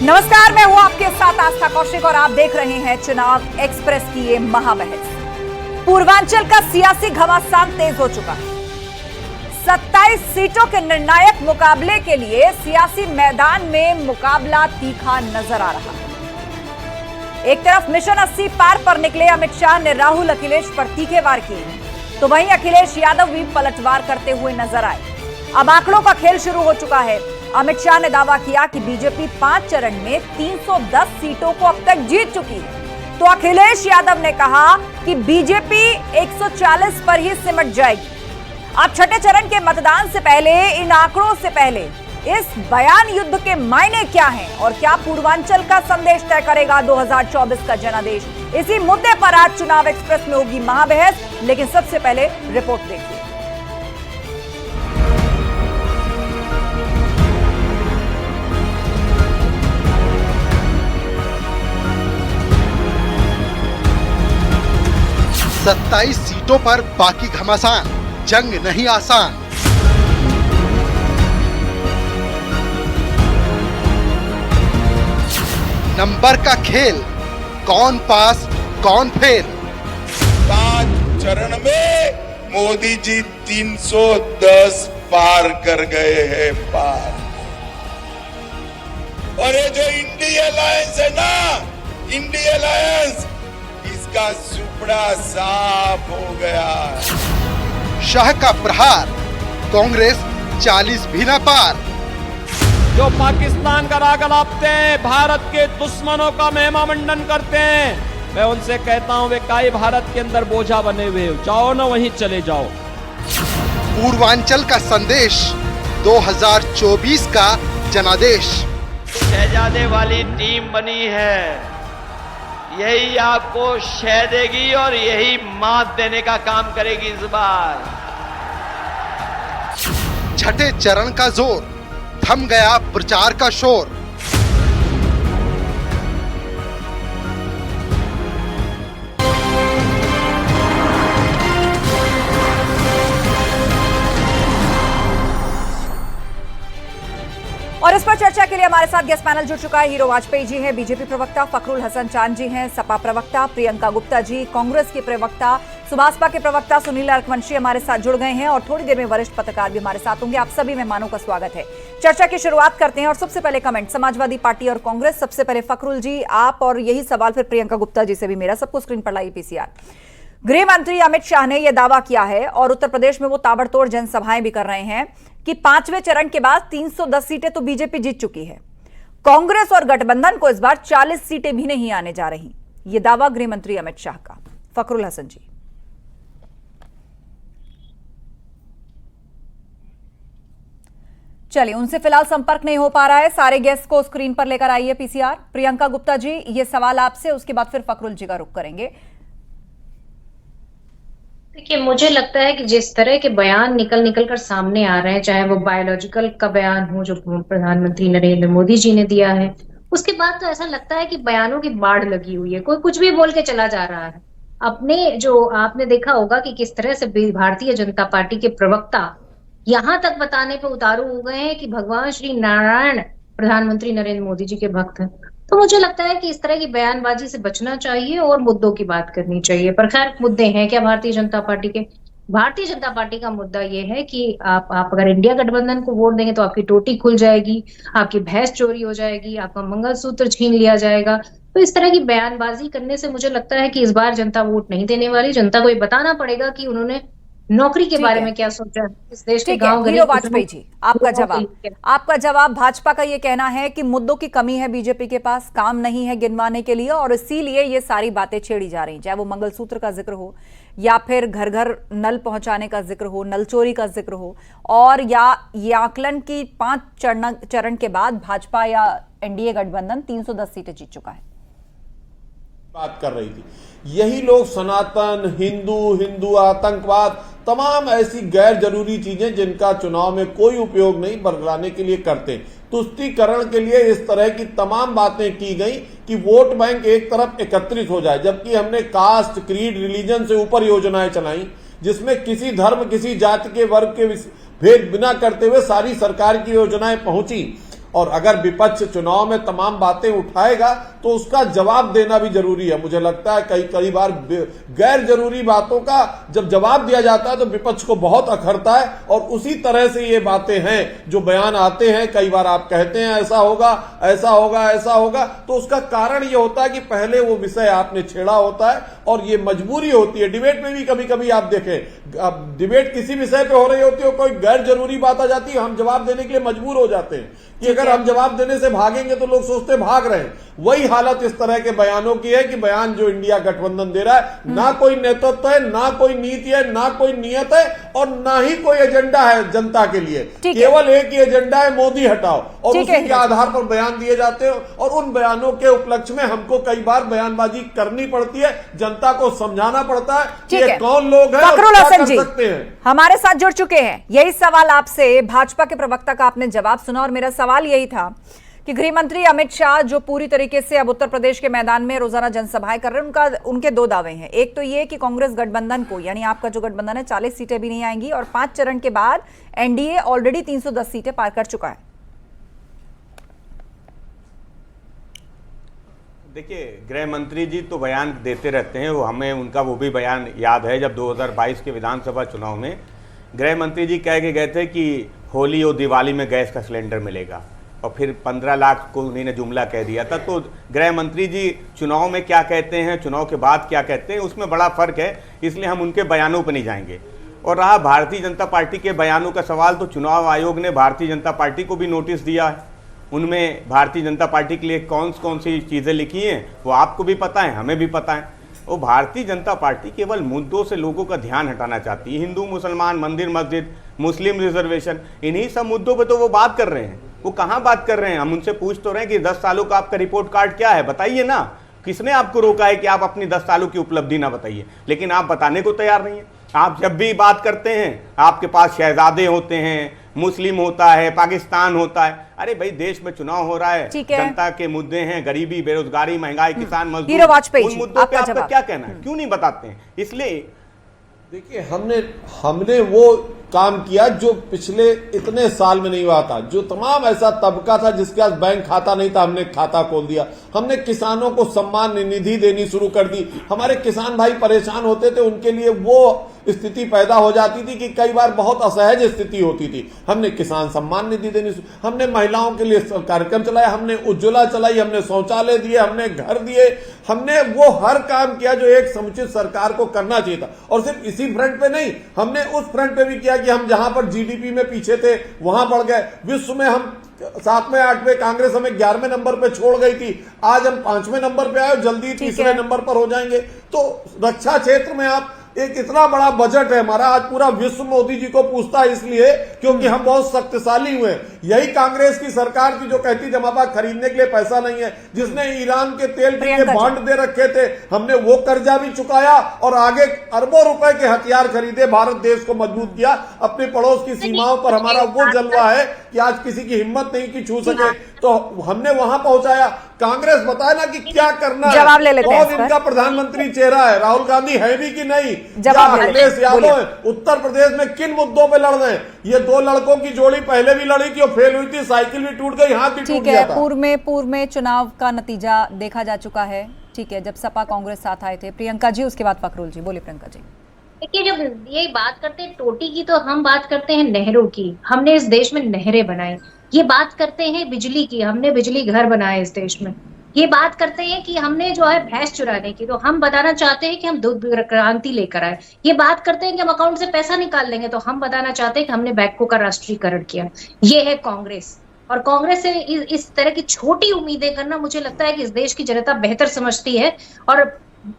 नमस्कार, मैं हूं आपके साथ आस्था कौशिक और आप देख रहे हैं चुनाव एक्सप्रेस की ये महाबहस। पूर्वांचल का सियासी घमासान तेज हो चुका है। 27 सीटों के निर्णायक मुकाबले के लिए सियासी मैदान में मुकाबला तीखा नजर आ रहा है। एक तरफ मिशन 80 पार पर निकले अमित शाह ने राहुल अखिलेश पर तीखे वार किए, तो वहीं अखिलेश यादव भी पलटवार करते हुए नजर आए। अब आंकड़ों का खेल शुरू हो चुका है। अमित शाह ने दावा किया कि बीजेपी 5 चरण में 310 सीटों को अब तक जीत चुकी है, तो अखिलेश यादव ने कहा कि बीजेपी 140 पर ही सिमट जाएगी। अब छठे चरण के मतदान से पहले, इन आंकड़ों से पहले, इस बयान युद्ध के मायने क्या हैं और क्या पूर्वांचल का संदेश तय करेगा 2024 का जनादेश? इसी मुद्दे पर आज चुनाव एक्सप्रेस में होगी महाबहस, लेकिन सबसे पहले रिपोर्ट देखिए। सत्ताईस सीटों पर बाकी घमासान, जंग नहीं आसान। नंबर का खेल, कौन पास कौन फेल। 5 चरण में मोदी जी 310 पार कर गए हैं पार। और ये जो इंडिया अलायंस है ना, इंडिया अलायंस, इसका सुपड़ा साफ हो गया। शाह का प्रहार, कांग्रेस 40 भी न पार। जो पाकिस्तान का राग अलापते हैं, भारत के दुश्मनों का महिमा मंडन करते हैं, मैं उनसे कहता हूं वे काई भारत के अंदर बोझा बने हुए हो, जाओ ना वहीं चले जाओ। पूर्वांचल का संदेश, 2024 का जनादेश। शहजादे वाली टीम बनी है, यही आपको शह देगी और यही मात देने का काम करेगी इस बार। छठे चरण का जोर, थम गया प्रचार का शोर। और इस पर चर्चा के लिए हमारे साथ गेस्ट पैनल जुड़ चुका है। हीरो वाजपेयी जी हैं, बीजेपी प्रवक्ता फखरुल हसन चांद जी हैं, सपा प्रवक्ता प्रियंका गुप्ता जी, कांग्रेस की प्रवक्ता, सुभाषपा के प्रवक्ता सुनील अरकवंशी हमारे साथ जुड़ गए हैं और थोड़ी देर में वरिष्ठ पत्रकार भी हमारे साथ होंगे। आप सभी मेहमानों का स्वागत है। चर्चा की शुरुआत करते हैं और सबसे पहले कमेंट समाजवादी पार्टी और कांग्रेस। सबसे पहले फखरुल जी आप, और यही सवाल फिर प्रियंका गुप्ता जी से भी मेरा। सबको स्क्रीन पर लाइए पीसीआर। गृह मंत्री अमित शाह ने यह दावा किया है और उत्तर प्रदेश में वो ताबड़तोड़ जनसभाएं भी कर रहे हैं कि 5वें चरण के बाद 310 सीटें तो बीजेपी जीत चुकी है। कांग्रेस और गठबंधन को इस बार 40 सीटें भी नहीं आने जा रही। यह दावा गृह मंत्री अमित शाह का। फखरुल हसन जी। चलिए, उनसे फिलहाल संपर्क नहीं हो पा रहा है। सारे गेस्ट को स्क्रीन पर लेकर आइए पीसीआर। प्रियंका गुप्ता जी, यह सवाल आपसे, उसके बाद फिर फखरुल जी का रुख करेंगे। देखिए, मुझे लगता है कि जिस तरह के बयान निकल कर सामने आ रहे हैं, चाहे वो बायोलॉजिकल का बयान हो जो प्रधानमंत्री नरेंद्र मोदी जी ने दिया है, उसके बाद तो ऐसा लगता है कि बयानों की बाढ़ लगी हुई है। कोई कुछ भी बोल के चला जा रहा है। अपने जो आपने देखा होगा कि किस तरह से भारतीय जनता पार्टी के प्रवक्ता यहां तक बताने पे उतारू हो गए हैं कि भगवान श्री नारायण प्रधानमंत्री नरेंद्र मोदी जी के भक्त हैं। तो मुझे लगता है कि इस तरह की बयानबाजी से बचना चाहिए और मुद्दों की बात करनी चाहिए। पर खैर, मुद्दे हैं क्या भारतीय जनता पार्टी के? भारतीय जनता पार्टी का मुद्दा ये है कि आप अगर इंडिया गठबंधन को वोट देंगे तो आपकी टोटी खुल जाएगी, आपकी भैंस चोरी हो जाएगी, आपका मंगलसूत्र छीन लिया जाएगा। तो इस तरह की बयानबाजी करने से मुझे लगता है कि इस बार जनता वोट नहीं देने वाली। जनता को ये बताना पड़ेगा कि उन्होंने नौकरी के बारे में क्या सोचा है। इस देश के गांव गरीब वाजपेयी जी, आपका जवाब भाजपा का ये कहना है कि मुद्दों की कमी है बीजेपी के पास, काम नहीं है गिनवाने के लिए और इसीलिए ये सारी बातें छेड़ी जा रही, चाहे वो मंगलसूत्र का जिक्र हो या फिर घर घर नल पहुंचाने का जिक्र हो, नल चोरी का जिक्र हो, और या ये आकलन की 5 चरण के बाद भाजपा या एनडीए गठबंधन 310 सीटें जीत चुका है। बात कर रही थी, यही लोग सनातन, हिंदू आतंकवाद, तमाम ऐसी गैर जरूरी चीजें जिनका चुनाव में कोई उपयोग नहीं बरगलाने के लिए करते, तुष्टीकरण के लिए इस तरह की तमाम बातें की गई कि वोट बैंक एक तरफ एकत्रित हो जाए। जबकि हमने कास्ट, क्रीड, रिलीजन से ऊपर योजनाएं चलाई जिसमें किसी धर्म, किसी जाति के वर्ग के भेद बिना करते हुए सारी सरकार की योजनाएं पहुंची और अगर विपक्ष चुनाव में तमाम बातें उठाएगा तो उसका जवाब देना भी जरूरी है। मुझे लगता है कई बार गैर जरूरी बातों का जब जवाब दिया जाता है तो विपक्ष को बहुत अखरता है, और उसी तरह से ये बातें हैं जो बयान आते हैं। कई बार आप कहते हैं ऐसा होगा, ऐसा होगा, ऐसा होगा, तो उसका कारण ये होता है कि पहले वो विषय आपने छेड़ा होता है और ये मजबूरी होती है। डिबेट में भी कभी कभी आप देखें, डिबेट किसी विषय पे हो रही होती है, कोई गैर जरूरी बात आ जाती है, हम जवाब देने के लिए मजबूर हो जाते हैं कि अगर हम जवाब देने से भागेंगे तो लोग सोचते भाग रहे हैं। वही हालत इस तरह के बयानों की है कि बयान जो इंडिया गठबंधन दे रहा है, ना कोई नेतृत्व है, ना कोई नीति है, ना कोई नियत है, और ना ही कोई एजेंडा है जनता के लिए। केवल एक ही एजेंडा है, मोदी हटाओ, और उसी के आधार पर बयान दिए जाते हैं। और उन बयानों के उपलक्ष्य में हमको कई बार बयानबाजी करनी पड़ती है, जनता को समझाना पड़ता है कि ये कौन लोग हैं और क्या कर सकते हैं। हमारे साथ जुड़ चुके हैं। यही सवाल आपसे, भाजपा के प्रवक्ता का आपने जवाब सुना, और मेरा सवाल यही था कि गृह मंत्री अमित शाह जो पूरी तरीके से अब उत्तर प्रदेश के मैदान में रोजाना जनसभाएं कर रहे हैं, उनके दो दावे हैं। एक तो ये कि कांग्रेस गठबंधन को, यानी आपका जो गठबंधन है, 40 सीटें भी नहीं आएंगी, और 5 चरण के बाद एनडीए ऑलरेडी 310 सीटें पार कर चुका है। देखिए, गृह मंत्री जी तो बयान देते रहते हैं, वो हमें उनका वो भी बयान याद है जब 2022 के विधानसभा चुनाव में गृह मंत्री जी कह के गए थे कि होली और दिवाली में गैस का सिलेंडर मिलेगा, और फिर 15 लाख को उन्होंने जुमला कह दिया था। तो गृह मंत्री जी चुनाव में क्या कहते हैं, चुनाव के बाद क्या कहते हैं, उसमें बड़ा फर्क है, इसलिए हम उनके बयानों पर नहीं जाएंगे। और रहा भारतीय जनता पार्टी के बयानों का सवाल, तो चुनाव आयोग ने भारतीय जनता पार्टी को भी नोटिस दिया है। उनमें भारतीय जनता पार्टी के लिए कौन सी चीज़ें लिखी हैं वो आपको भी पता है, हमें भी पता है। और भारतीय जनता पार्टी केवल मुद्दों से लोगों का ध्यान हटाना चाहती है। हिंदू मुसलमान, मंदिर मस्जिद, मुस्लिम रिजर्वेशन, इन्हीं सब मुद्दों पे तो वो बात कर रहे हैं। वो कहाँ बात कर रहे हैं? हम उनसे पूछ तो रहे हैं कि 10 सालों का आपका रिपोर्ट कार्ड क्या है, बताइए ना। किसने आपको रोका है कि आप अपनी 10 सालों की उपलब्धि ना बताइए? लेकिन आप बताने को तैयार नहीं है। आप जब भी बात करते हैं आपके पास शहजादे होते हैं, मुस्लिम होता है, पाकिस्तान होता है। अरे भाई, देश में चुनाव हो रहा है, जनता के मुद्दे हैं, गरीबी, बेरोजगारी, महंगाई, किसान मजदूर, उन मुद्दों पे आपका क्या कहना है? क्यों नहीं बताते हैं? इसलिए देखिए, हमने वो काम किया जो पिछले इतने साल में नहीं हुआ था। जो तमाम ऐसा तबका था जिसके पास बैंक खाता नहीं था, हमने खाता खोल दिया। हमने किसानों को सम्मान निधि देनी शुरू कर दी। हमारे किसान भाई परेशान होते थे, उनके लिए वो स्थिति पैदा हो जाती थी कि कई बार बहुत असहज स्थिति होती थी। हमने किसान सम्मान निधि देनी, हमने महिलाओं के लिए कार्यक्रम चलाया, हमने उज्ज्वला चलाई, हमने शौचालय दिए, हमने घर दिए, हमने वो हर काम किया जो एक समुचित सरकार को करना चाहिए था। और सिर्फ इसी फ्रंट पे नहीं, हमने उस फ्रंट पे भी किया कि हम जहां पर जीडीपी में पीछे थे वहां बढ़ गए। विश्व में हम 7वें 8वें, कांग्रेस हमें 11वें नंबर पे छोड़ गई थी, आज हम 5वें नंबर पे आए, जल्दी 3रे नंबर पर हो जाएंगे। तो रक्षा क्षेत्र में आप एक इतना बड़ा बजट है हमारा, आज पूरा विश्व मोदी जी को पूछता है, इसलिए क्योंकि हम बहुत शक्तिशाली हुए। यही कांग्रेस की सरकार थी जो कहती जमाबा खरीदने के लिए पैसा नहीं है, जिसने ईरान के तेल के लिए बॉन्ड दे रखे थे, हमने वो कर्जा भी चुकाया और आगे अरबों रुपए के हथियार खरीदे, भारत देश को मजबूत किया। अपने पड़ोस की सीमाओं पर हमारा वो जलवा है कि आज किसी की हिम्मत नहीं कि छू सके, तो हमने वहां पहुंचाया। कांग्रेस बताए ना कि क्या करना है, जवाब ले लेते हैं। कौन इनका प्रधानमंत्री चेहरा है, राहुल गांधी है भी कि नहीं, या अखिलेश यादव है? उत्तर प्रदेश में किन मुद्दों पे लड़ रहे हैं? ये 2 लड़कों की जोड़ी पहले भी लड़ी थी और फेल हुई थी, साइकिल भी टूट गई, हाथ भी टूट गया था। पूर्व में चुनाव का नतीजा देखा जा चुका है, ठीक है, जब सपा कांग्रेस साथ आए थे। प्रियंका जी, उसके बाद फखरुल जी। बोलिए प्रियंका जी। देखिए, जब ये बात करते हैं टोटी की, तो हम बात करते हैं नहरों की। हमने इस देश में नहरें बनाई। ये बात करते हैं बिजली की, हमने बिजली घर बनाए इस देश में। ये बात करते हैं कि हमने जो है भैंस चुराने की, तो हम बताना चाहते हैं कि हम दूध क्रांति लेकर आए। ये बात करते हैं कि हम अकाउंट से पैसा निकाल लेंगे, तो हम बताना चाहते हैं कि हमने बैंकों का राष्ट्रीयकरण किया। ये है कांग्रेस। और कांग्रेस से इस तरह की छोटी उम्मीदें करना, मुझे लगता है कि इस देश की जनता बेहतर समझती है, और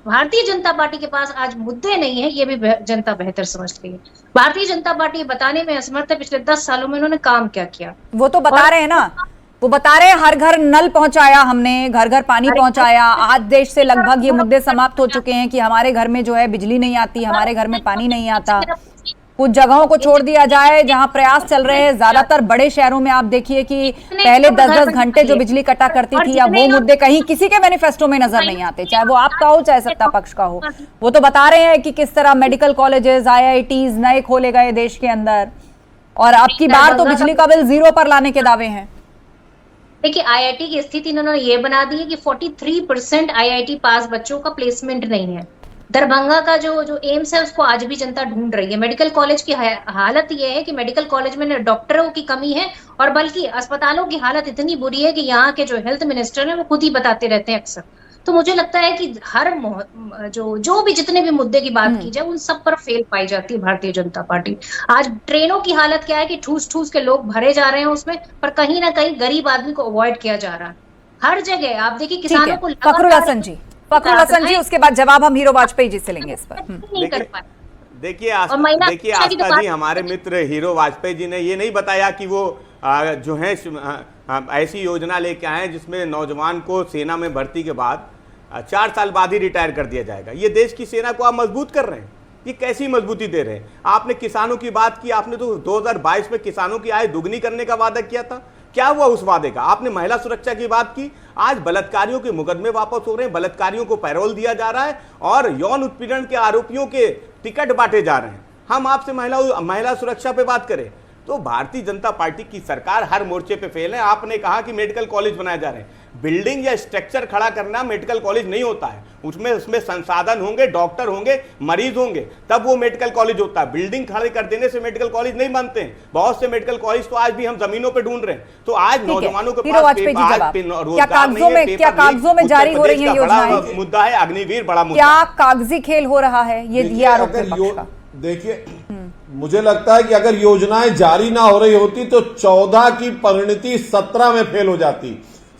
भारतीय जनता पार्टी के पास आज मुद्दे नहीं है, ये भी जनता बेहतर समझती है। भारतीय जनता पार्टी बताने में असमर्थ है पिछले 10 सालों में उन्होंने काम क्या किया। वो तो बता रहे हैं ना, वो बता रहे हैं हर घर नल पहुंचाया, हमने घर घर पानी पहुंचाया। आज देश से लगभग ये मुद्दे समाप्त हो चुके हैं कि हमारे घर में जो है बिजली नहीं आती, हमारे घर में पानी नहीं आता। कुछ जगहों को छोड़ दिया जाए जहां प्रयास चल रहे हैं। ज्यादातर बड़े शहरों में आप देखिए कि पहले 10-10 घंटे जो बिजली कटा करती थी, अब वो मुद्दे कहीं किसी के मैनिफेस्टो में नजर नहीं आते, चाहे वो आपका हो चाहे सत्ता पक्ष का हो। वो तो बता रहे हैं कि किस तरह मेडिकल कॉलेजेस, IITs नए खोले गए देश के अंदर, और अब की बार तो बिजली का बिल 0 पर लाने के दावे हैं। देखिए आईआईटी की स्थिति इन्होंने ये बना दी है कि 43% आईआईटी पास बच्चों का प्लेसमेंट नहीं है। दरभंगा का जो एम्स है उसको आज भी जनता ढूंढ रही है। मेडिकल कॉलेज की हालत ये है कि मेडिकल कॉलेज में डॉक्टरों की कमी है और बल्कि अस्पतालों की हालत इतनी बुरी है कि यहाँ के जो हेल्थ मिनिस्टर हैं वो खुद ही बताते रहते हैं अक्सर। तो मुझे लगता है कि हर जो भी जितने भी मुद्दे की बात की जाए उन सब पर फेल पाई जाती है भारतीय जनता पार्टी। आज ट्रेनों की हालत क्या है कि ठूस ठूस के लोग भरे जा रहे हैं उसमें, पर कहीं ना कहीं गरीब आदमी को अवॉइड किया जा रहा है हर जगह। आप देखिए किसानों को फखरुल हसन जी, उसके बाद जवाब हम हीरो वाजपेयी जी से लेंगे इस पर। नहीं कर पाए। देखिए आस्था जी, हमारे मित्र हीरो वाजपेयी जी ने ये नहीं बताया कि वो जो है ऐसी योजना लेके आए जिसमें नौजवान को सेना में भर्ती के बाद 4 साल बाद ही रिटायर कर दिया जाएगा। ये देश की सेना को आप मजबूत कर रहे हैं, ये कैसी मजबूती दे रहे हैं? आपने किसानों की बात की, आपने तो 2022 में किसानों की आय दुगनी करने का वादा किया था, क्या हुआ उस वादे का? आपने महिला सुरक्षा की बात की, आज बलात्कारियों के मुकदमे वापस हो रहे हैं, बलात्कारियों को पैरोल दिया जा रहा है और यौन उत्पीड़न के आरोपियों के टिकट बांटे जा रहे हैं। हम आपसे महिला सुरक्षा पे बात करें तो भारतीय जनता पार्टी की सरकार हर मोर्चे पे फेल है। आपने कहा कि मेडिकल कॉलेज बनाए जा रहे हैं, बिल्डिंग या स्ट्रक्चर खड़ा करना मेडिकल कॉलेज नहीं होता है। उसमें संसाधन होंगे, डॉक्टर होंगे, मरीज होंगे, तब वो मेडिकल कॉलेज होता है। बिल्डिंग खड़े कर देने से मेडिकल कॉलेज नहीं बनते हैं। बहुत से मेडिकल कॉलेज तो आज भी हम जमीनों पे ढूंढ रहे हैं। तो आज नौजवानों के पास क्या कागजों में जारी हो रही है योजनाएं? मुद्दा है अग्निवीर, बड़ा मुद्दा। क्या कागजी खेल हो रहा है ये आरोप है पक्ष का? देखिए, मुझे लगता है कि अगर योजनाएं जारी ना हो रही होती तो 14 की परिणति 17 में फेल हो जाती।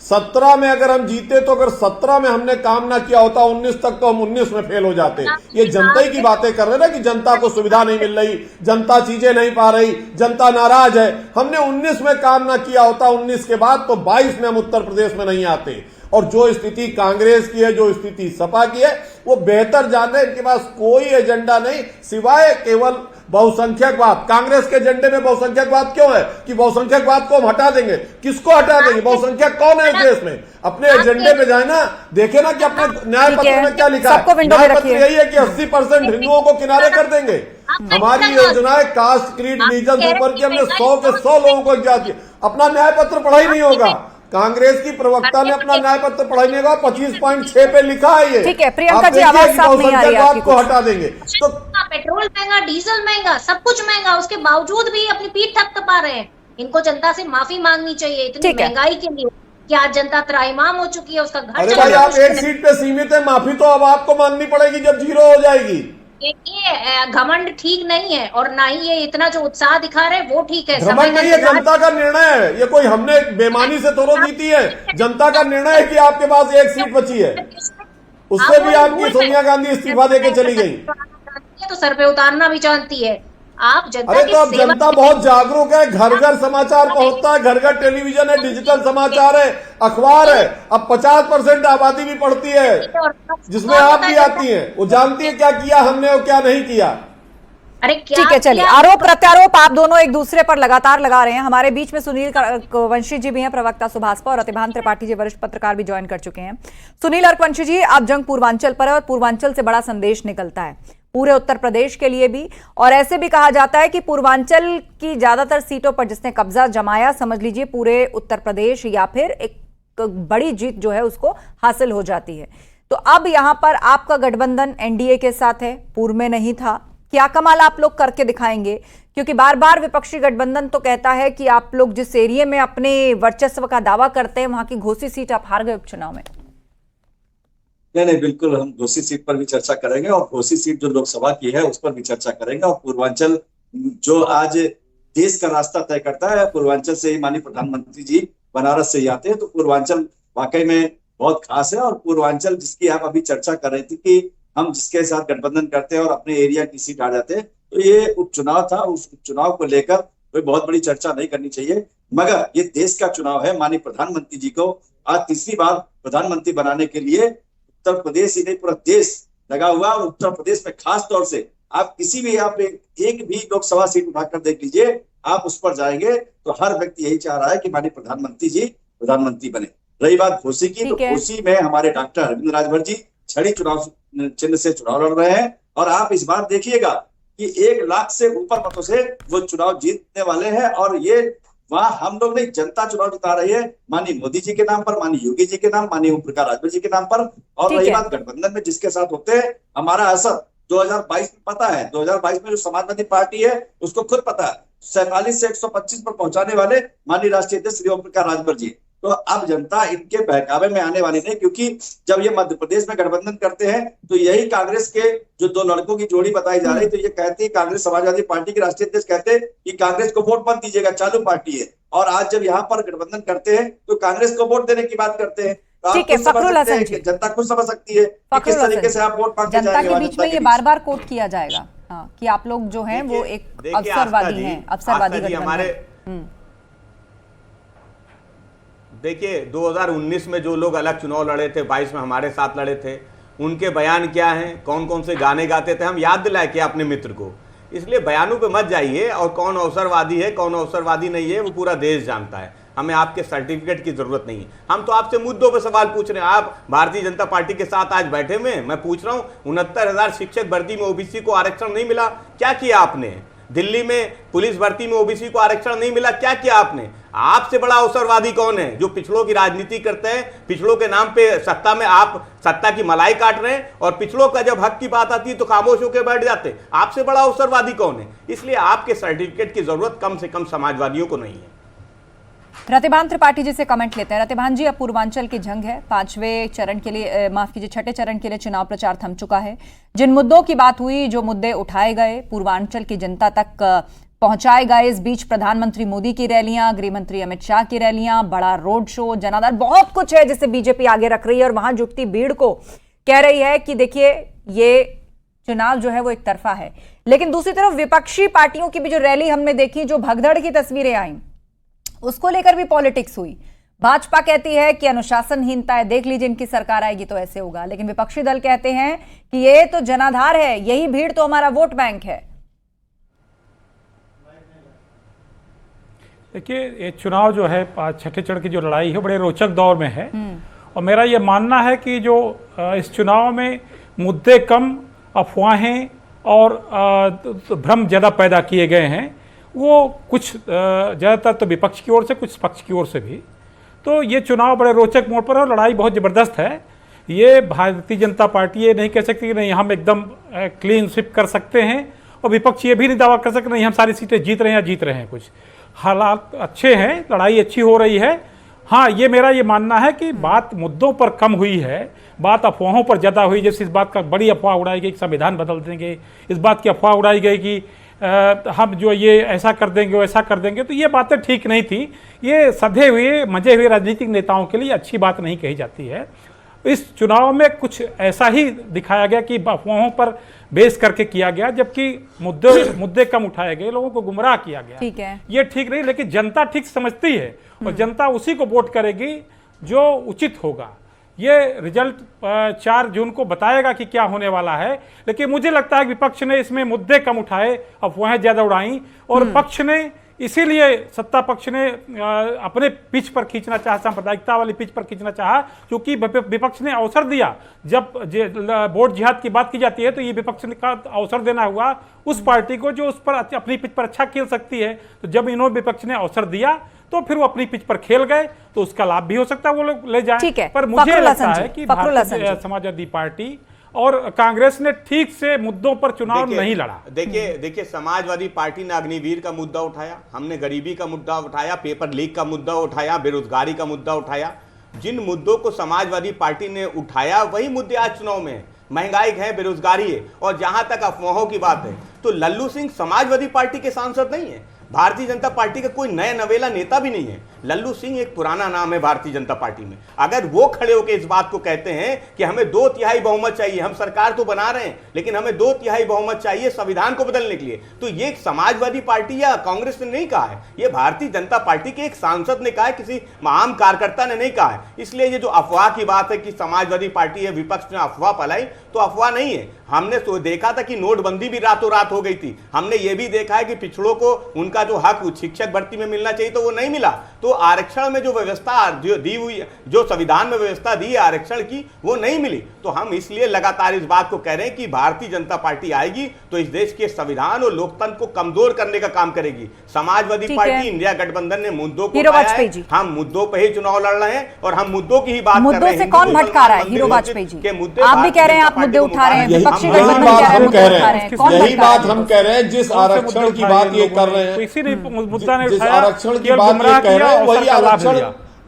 17 में अगर हम जीते तो अगर 17 में हमने काम ना किया होता 19 तक तो हम 19 में फेल हो जाते। ये जनता ही की बातें कर रहे ना कि जनता को सुविधा नहीं मिल रही, जनता चीजें नहीं पा रही, जनता नाराज है। हमने 19 में काम ना किया होता 19 के बाद तो 22 में हम उत्तर प्रदेश में नहीं आते। और जो स्थिति कांग्रेस की है, जो स्थिति सपा की है, वो बेहतर जाने। इनके पास कोई एजेंडा नहीं सिवाय केवल बहुसंख्यकवाद। कांग्रेस के एजेंडे में बहुसंख्यकवाद क्यों है कि बहुसंख्यकवाद को हम हटा देंगे? किसको हटा देंगे? बहुसंख्यक कौन है इस देश में? अपने एजेंडे पे जाए ना, देखे ना कि अपने न्याय पत्र में क्या लिखा है। न्याय पत्र यही है कि 80% हिंदुओं को किनारे कर देंगे। हमारी योजनाएं कास्ट, क्रीड, रिलीजन ऊपर की, हमने 100 के 100 लोगों को क्या किया। अपना न्याय पत्र पढ़ा ही नहीं होगा। कांग्रेस की प्रवक्ता ने अपना न्याय पत्र पढ़ा नहीं होगा। 25.6 पे लिखा है ये। ठीक है प्रियंका जी, आवाज साफ नहीं आ रही है आपकी। को हटा देंगे तो पेट्रोल महंगा, डीजल महंगा, सब कुछ महंगा, उसके बावजूद भी अपनी पीठ थपथपा रहे हैं। इनको जनता से माफी मांगनी चाहिए इतनी महंगाई के लिए कि आज जनता त्राहिमाम हो चुकी है, उसका घर। अरे भाई, आप एक सीट पे सीमित है, माफी तो अब आपको मांगनी पड़ेगी जब 0 हो जाएगी। ये घमंड ठीक नहीं है और ना ही ये इतना जो उत्साह दिखा रहे वो ठीक है। घमंड नहीं है, जनता का निर्णय है। ये कोई हमने बेमानी से थोड़ा जीती है। जनता का निर्णय है कि आपके पास एक सीट बची है, उससे भी आपकी सोनिया गांधी इस्तीफा देके चली गई। तो सर पे उतारना भी जानती है आप जनता। अरे तो अब जनता बहुत जागरूक है, घर घर समाचार पहुंचता है, घर घर टेलीविजन है, डिजिटल समाचार है, अखबार है। अब 50% आबादी भी पढ़ती है, जिसमें आप भी आती हैं। वो जानती है क्या किया हमने और क्या नहीं किया। अरे ठीक है, चलिए आरोप प्रत्यारोप आप दोनों एक दूसरे पर लगातार लगा रहे हैं। हमारे बीच में सुनील वंशी जी भी हैं, प्रवक्ता सुभाषपा, और अतिभान त्रिपाठी जी वरिष्ठ पत्रकार भी ज्वाइन कर चुके हैं। सुनील और वंशी जी, आप जंग पूर्वांचल पर है और पूर्वांचल से बड़ा संदेश निकलता है पूरे उत्तर प्रदेश के लिए भी, और ऐसे भी कहा जाता है कि पूर्वांचल की ज्यादातर सीटों पर जिसने कब्जा जमाया, समझ लीजिए पूरे उत्तर प्रदेश, या फिर एक बड़ी जीत जो है उसको हासिल हो जाती है। तो अब यहां पर आपका गठबंधन एनडीए के साथ है, पूर्व में नहीं था। क्या कमाल आप लोग करके दिखाएंगे? क्योंकि बार बार विपक्षी गठबंधन तो कहता है कि आप लोग जिस एरिया में अपने वर्चस्व का दावा करते हैं वहां की घोसी सीट आप हार गए उपचुनाव में। नहीं, बिल्कुल हम घोसी सीट पर भी चर्चा करेंगे और घोसी सीट जो लोकसभा की है उस पर भी चर्चा करेंगे। और पूर्वांचल जो आज देश का रास्ता तय करता है, पूर्वांचल से ही माननीय प्रधानमंत्री जी बनारस से ही आते हैं। तो पूर्वांचल वाकई में बहुत खास है। और पूर्वांचल जिसकी आप अभी चर्चा कर रही थी कि हम जिसके साथ गठबंधन करते हैं और अपने एरिया की सीट आ जाते हैं, तो ये उपचुनाव था। उस उपचुनाव को लेकर कोई बहुत बड़ी चर्चा नहीं करनी चाहिए, मगर ये देश का चुनाव है। माननीय प्रधानमंत्री जी को आज तीसरी बार प्रधानमंत्री बनाने के लिए उत्तर प्रदेश ही नहीं पूरा देश लगा हुआ। और उत्तर प्रदेश में खास तौर से आप किसी भी एक भी लोकसभा सीट उठाकर देख लीजिए, आप उस पर जाएंगे तो हर व्यक्ति यही चाह रहा है कि माननीय प्रधानमंत्री जी प्रधानमंत्री बने। रही बात घोसी की, तो घोसी में हमारे डॉक्टर अरविंद राजभर जी छड़ी चुनाव चिन्ह से चुनाव लड़ रहे हैं। और आप इस बार देखिएगा कि 1 लाख से ऊपर मतों से वो चुनाव जीतने वाले हैं। और ये वहां हम लोग नहीं, जनता चुनाव जिता रही है माननीय मोदी जी के नाम पर, माननीय योगी जी के नाम, माननीय ओम प्रकाश राजभर जी के नाम पर। और ठीक रही है। बात गठबंधन में जिसके साथ होते हैं, हमारा असर 2022 में पता है, 2022 में जो समाजवादी पार्टी है उसको खुद पता है, 47 से 125 पर पहुंचाने वाले माननीय राष्ट्रीय अध्यक्ष श्री ओम प्रकाश राजभर जी। तो अब जनता इनके बहकावे में आने वाली नहीं, क्योंकि जब ये मध्य प्रदेश में गठबंधन करते हैं तो यही कांग्रेस के जो दो लड़कों की जोड़ी बताई जा रही है, तो ये कहती है, कांग्रेस समाजवादी पार्टी के राष्ट्रीय अध्यक्ष कहते हैं कि कांग्रेस को वोट मत दीजिएगा, चालू पार्टी है। और आज जब यहाँ पर गठबंधन करते हैं तो कांग्रेस को वोट देने की बात करते हैं। तो आप ठीक है, खुद समझ फखरुल सकते हैं हसन कि जी। जनता खुद समझ सकती है कि किस फखरुल तरीके हसन, से आप वोट मांग के जनता जाएंगे के वहां बीच जनता में के ये बीच। बार बार कोट किया जाएगा, हाँ, कि आप लोग जो हैं वो एक देखिए अवसरवादी हैं, अवसरवादी आस्था जी, हमारे गठबंधन। देखिए 2019 में जो लोग अलग चुनाव लड़े थे, 22 में हमारे साथ लड़े थे, उनके बयान क्या हैं, कौन कौन से गाने गाते थे, हम याद दिलाए क्या अपने मित्र को। इसलिए बयानों पे मत जाइए, और कौन अवसरवादी है कौन अवसरवादी नहीं है वो पूरा देश जानता है। हमें आपके सर्टिफिकेट की जरूरत नहीं है, हम तो आपसे मुद्दों पे सवाल पूछ रहे हैं। आप भारतीय जनता पार्टी के साथ आज बैठे हुए हैं, मैं पूछ रहा हूँ 69,000 शिक्षक भर्ती में ओबीसी को आरक्षण नहीं मिला, क्या किया आपने? दिल्ली में पुलिस भर्ती में ओबीसी को आरक्षण नहीं मिला, क्या किया आपने? आपसे बड़ा अवसरवादी कौन है जो पिछड़ों की राजनीति करते हैं? पिछड़ों के नाम पे सत्ता में आप सत्ता की मलाई काट रहे हैं, और पिछड़ों का जब हक की बात आती है तो खामोश होकर बैठ जाते। आपसे बड़ा अवसरवादी कौन है? इसलिए आपके सर्टिफिकेट की जरूरत कम से कम समाजवादियों को नहीं है। रतिभान त्रिपाठी जी से कमेंट लेते हैं। रतिभान जी, अब पूर्वांचल की जंग है, 5वें चरण के लिए, माफ कीजिए 6ठे चरण के लिए चुनाव प्रचार थम चुका है। जिन मुद्दों की बात हुई, जो मुद्दे उठाए गए, पूर्वांचल की जनता तक पहुंचाए गए। इस बीच प्रधानमंत्री मोदी की रैलियां, गृह मंत्री अमित शाह की रैलियां, बड़ा रोड शो, जनाधार, बहुत कुछ है जिसे बीजेपी आगे रख रही है। और वहां जुटती भीड़ को कह रही है कि देखिए ये चुनाव जो है वो एक तरफा है। लेकिन दूसरी तरफ विपक्षी पार्टियों की भी जो रैली हमने देखी, जो भगदड़ की तस्वीरें आई, उसको लेकर भी पॉलिटिक्स हुई। भाजपा कहती है कि अनुशासनहीनता है, देख लीजिए इनकी सरकार आएगी तो ऐसे होगा। लेकिन विपक्षी दल कहते हैं कि ये तो जनाधार है, यही भीड़ तो हमारा वोट बैंक है। देखिए, ये चुनाव जो है 6ठे चरण की जो लड़ाई है बड़े रोचक दौर में है। और मेरा ये मानना है कि जो इस चुनाव में मुद्दे कम, अफवाहें और भ्रम ज़्यादा पैदा किए गए हैं, वो कुछ ज़्यादातर तो विपक्ष की ओर से, कुछ पक्ष की ओर से भी। तो ये चुनाव बड़े रोचक मोड़ पर है और लड़ाई बहुत ज़बरदस्त है। ये भारतीय जनता पार्टी ये नहीं कह सकती कि नहीं हम एकदम क्लीन स्वीप कर सकते हैं, और विपक्ष ये भी नहीं दावा कर सकते नहीं हम सारी सीटें जीत रहे हैं या जीत रहे हैं। कुछ हालात अच्छे हैं, लड़ाई अच्छी हो रही है। हाँ, ये मेरा ये मानना है कि बात मुद्दों पर कम हुई है, बात अफवाहों पर ज़्यादा हुई। जैसे इस बात का बड़ी अफवाह उड़ाई गई कि संविधान बदल देंगे, इस बात की अफवाह उड़ाई गई कि हम जो ये ऐसा कर देंगे वो ऐसा कर देंगे। तो ये बातें ठीक नहीं थी। ये सधे हुए मजे हुए राजनीतिक नेताओं के लिए अच्छी बात नहीं कही जाती है। इस चुनाव में कुछ ऐसा ही दिखाया गया कि अफवाहों पर बेस करके किया गया, जबकि मुद्दे कम उठाए गए, लोगों को गुमराह किया गया। ठीक है, ये ठीक नहीं। लेकिन जनता ठीक समझती है और जनता उसी को वोट करेगी जो उचित होगा। ये रिजल्ट 4 जून को बताएगा कि क्या होने वाला है। लेकिन मुझे लगता है कि विपक्ष ने इसमें मुद्दे कम उठाए, अफवाहें ज्यादा उड़ाई, और पक्ष ने इसीलिए, सत्ता पक्ष ने अपने पिच पर खींचना चाहा, सांप्रदायिकता वाली पिच पर खींचना चाहा, क्योंकि विपक्ष ने अवसर दिया। जब वोट जिहाद की बात की जाती है तो ये विपक्ष का अवसर देना हुआ उस पार्टी को जो उस पर अपनी पिच पर अच्छा खेल सकती है। तो जब इन्होंने विपक्ष ने अवसर दिया तो फिर वो अपनी पिच पर खेल गए, तो उसका लाभ भी हो सकता है वो लोग ले जाएं। पर मुझे लगता है कि भारतीय समाजवादी पार्टी और कांग्रेस ने ठीक से मुद्दों पर चुनाव नहीं लड़ा। देखिए समाजवादी पार्टी ने अग्निवीर का मुद्दा उठाया, हमने गरीबी का मुद्दा उठाया, पेपर लीक का मुद्दा उठाया, बेरोजगारी का मुद्दा उठाया। जिन मुद्दों को समाजवादी पार्टी ने उठाया वही मुद्दे आज चुनाव में है। महंगाई है, बेरोजगारी है। और जहां तक अफवाहों की बात है तो लल्लू सिंह समाजवादी पार्टी के सांसद नहीं है, भारतीय जनता पार्टी का कोई नया नवेला नेता भी नहीं है। लल्लू सिंह एक पुराना नाम है भारतीय जनता पार्टी में। अगर वो खड़े होकर इस बात को कहते हैं कि हमें 2/3 बहुमत चाहिए, हम सरकार तो बना रहे हैं लेकिन हमें 2/3 बहुमत चाहिए संविधान को बदलने के लिए, तो ये एक समाजवादी पार्टी या कांग्रेस ने नहीं कहा है, ये भारतीय जनता पार्टी के एक सांसद ने कहा है, किसी आम कार्यकर्ता ने नहीं कहा है। इसलिए ये जो अफवाह की बात है कि समाजवादी पार्टी है, विपक्ष ने अफवाह फैलाई, तो अफवाह नहीं है। हमने तो देखा था कि नोटबंदी भी रातों रात हो गई थी। हमने ये भी देखा है कि पिछड़ों को उनका जो हक शिक्षक भर्ती में मिलना चाहिए तो वो नहीं मिला। तो आरक्षण में जो व्यवस्था जो दी हुई, जो संविधान में व्यवस्था दी है आरक्षण की, वो नहीं मिली। तो हम इसलिए लगातार इस बात को कह रहे हैं कि भारतीय जनता पार्टी आएगी तो इस देश के संविधान और लोकतंत्र को कमजोर करने का काम करेगी। समाजवादी पार्टी, इंडिया गठबंधन ने मुद्दों को उठाया है, हम मुद्दों पर ही चुनाव लड़ रहे हैं और हम मुद्दों की ही बात कर रहे हैं। मुद्दों से कौन भटका रहा है? हीरो वाजपेयी जी, आप भी कह रहे हैं आप मुद्दे उठा रहे हैं, विपक्षी गठबंधन कह रहे हैं मुद्दे उठा रहे हैं, कौन यही बात हम कह रहे हैं। जिस आरक्षण की बात ये कर रहे हैं, जिस आरक्षण की बात ये कह रहे हैं, वही आरक्षण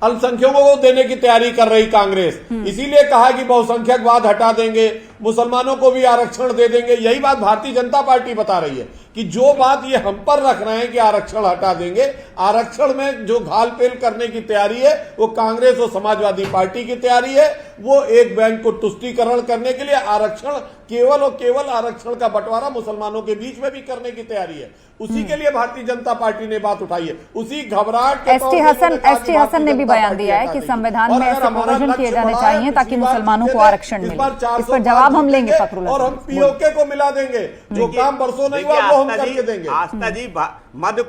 अल्पसंख्यकों को देने की तैयारी कर रही कांग्रेस। इसीलिए कहा कि बहुसंख्यकवाद हटा देंगे, मुसलमानों को भी आरक्षण दे देंगे। यही बात भारतीय जनता पार्टी बता रही है कि जो बात ये हम पर रख रहे हैं कि आरक्षण हटा देंगे, आरक्षण में जो घालपेल करने की तैयारी है वो कांग्रेस और समाजवादी पार्टी की तैयारी है। वो एक बैंक को तुष्टीकरण करने के लिए आरक्षण केवल और केवल आरक्षण का बंटवारा मुसलमानों के बीच में भी करने की तैयारी है। उसी के लिए भारतीय जनता पार्टी ने बात उठाई है। उसी घबराहट के एसटी हसन ने भी बयान दिया है कि संविधान में ऐसे प्रोविजन किए जाने चाहिए ताकि मुसलमानों को आरक्षण मिले। इस पर जवाब हम लेंगे फखरुल और हम पीओके को मिला देंगे, जो काम बरसों नहीं हुआ वो हम करके देंगे। आस्था जी, मध्य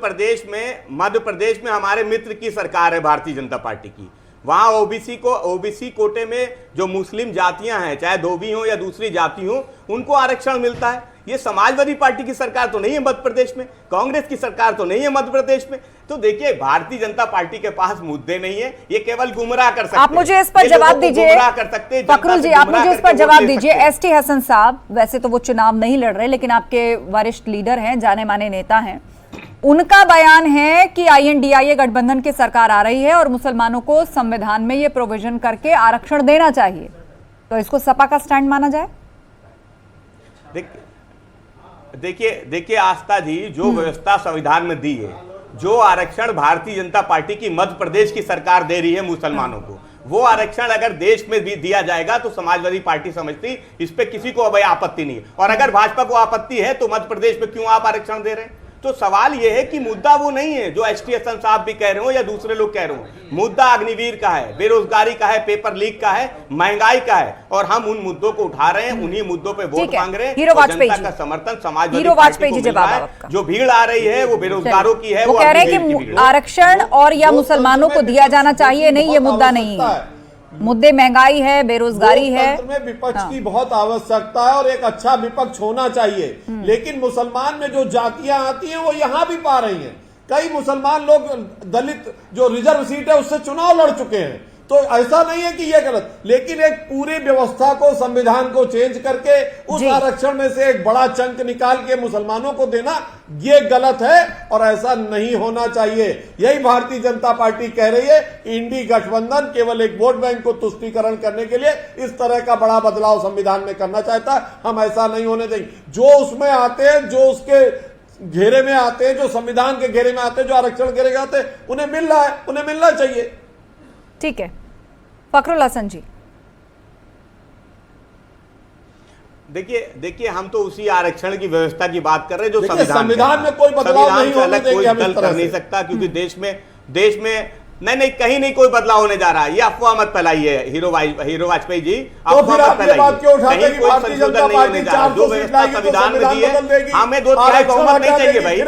प्रदेश में हमारे मित्र की सरकार है भारतीय जनता पार्टी की। वहां ओबीसी कोटे में जो मुस्लिम जातियां हैं, चाहे धोबी हो या दूसरी जाति हो, उनको आरक्षण मिलता है। ये समाजवादी पार्टी की सरकार तो नहीं है मध्य प्रदेश में, कांग्रेस की सरकार तो नहीं है मध्य प्रदेश में। तो देखिए, भारतीय जनता पार्टी के पास मुद्दे नहीं है, ये केवल गुमराह कर सकते हैं। आप मुझे इस पर जवाब दीजिए फखरुल जी, आप मुझे इस पर जवाब दीजिए। एसटी हसन साहब, वैसे तो वो चुनाव नहीं लड़ रहे, लेकिन आपके वरिष्ठ लीडर हैं, जाने माने नेता हैं। उनका बयान है कि INDIA गठबंधन की सरकार आ रही है और मुसलमानों को संविधान में ये प्रोविजन करके आरक्षण देना चाहिए। तो इसको सपा का स्टैंड माना जाए? देखिए आस्था जी, जो व्यवस्था संविधान में दी है, जो आरक्षण भारतीय जनता पार्टी की मध्य प्रदेश की सरकार दे रही है मुसलमानों को, वो आरक्षण अगर देश में भी दिया जाएगा तो समाजवादी पार्टी समझती इस पे किसी को अब आपत्ति नहीं है। और अगर भाजपा को आपत्ति है तो मध्य प्रदेश में क्यों आप आरक्षण दे रहे हैं? तो सवाल यह है कि मुद्दा वो नहीं है जो एसटी हसन साहब भी कह रहे हो या दूसरे लोग कह रहे हो। मुद्दा अग्निवीर का है, बेरोजगारी का है, पेपर लीक का है, महंगाई का है, और हम उन मुद्दों को उठा रहे हैं, उन्हीं मुद्दों पे वोट मांग रहे हैं। जनता का समर्थन समाजवादी पार्टी को मिल रहा है। जो भीड़ आ रही है वो बेरोजगारों की है। वो कह रहे हैं कि आरक्षण और या मुसलमानों को दिया जाना चाहिए, नहीं, ये मुद्दा नहीं है। मुद्दे महंगाई है, बेरोजगारी है। में विपक्ष की बहुत आवश्यकता है और एक अच्छा विपक्ष होना चाहिए। लेकिन मुसलमान में जो जातियां आती हैं वो यहां भी पा रही हैं। कई मुसलमान लोग दलित जो रिजर्व सीट है उससे चुनाव लड़ चुके हैं। तो ऐसा नहीं है कि ये गलत, लेकिन एक पूरी व्यवस्था को, संविधान को चेंज करके उस आरक्षण में से एक बड़ा चंक निकाल के मुसलमानों को देना, ये गलत है और ऐसा नहीं होना चाहिए। यही भारतीय जनता पार्टी कह रही है कि इंडी गठबंधन केवल एक वोट बैंक को तुष्टीकरण करने के लिए इस तरह का बड़ा बदलाव संविधान में करना चाहता है। हम ऐसा नहीं होने देंगे। जो उसमें आते हैं, जो उसके घेरे में आते हैं, जो संविधान के घेरे में आते हैं, जो आरक्षण घेरे में आते हैं, उन्हें मिल रहा है, उन्हें मिलना चाहिए। ठीक है, फखरुल हसन जी। देखिए हम तो उसी आरक्षण की व्यवस्था की बात कर रहे हैं जो संविधान में कोई बदलाव नहीं होने देंगे, कोई दल कर नहीं सकता, क्योंकि देश में नहीं कहीं नहीं कोई बदलाव होने जा रहा है। ये अफवाह मत फैलाइए हीरो वाजपेयी जी, अफवाह मत फैलाइए। कहीं कोई संशोधन नहीं होने जा रहा। जो व्यवस्था संविधान में दी है, हमें 2/3 बहुमत नहीं चाहिए भाई,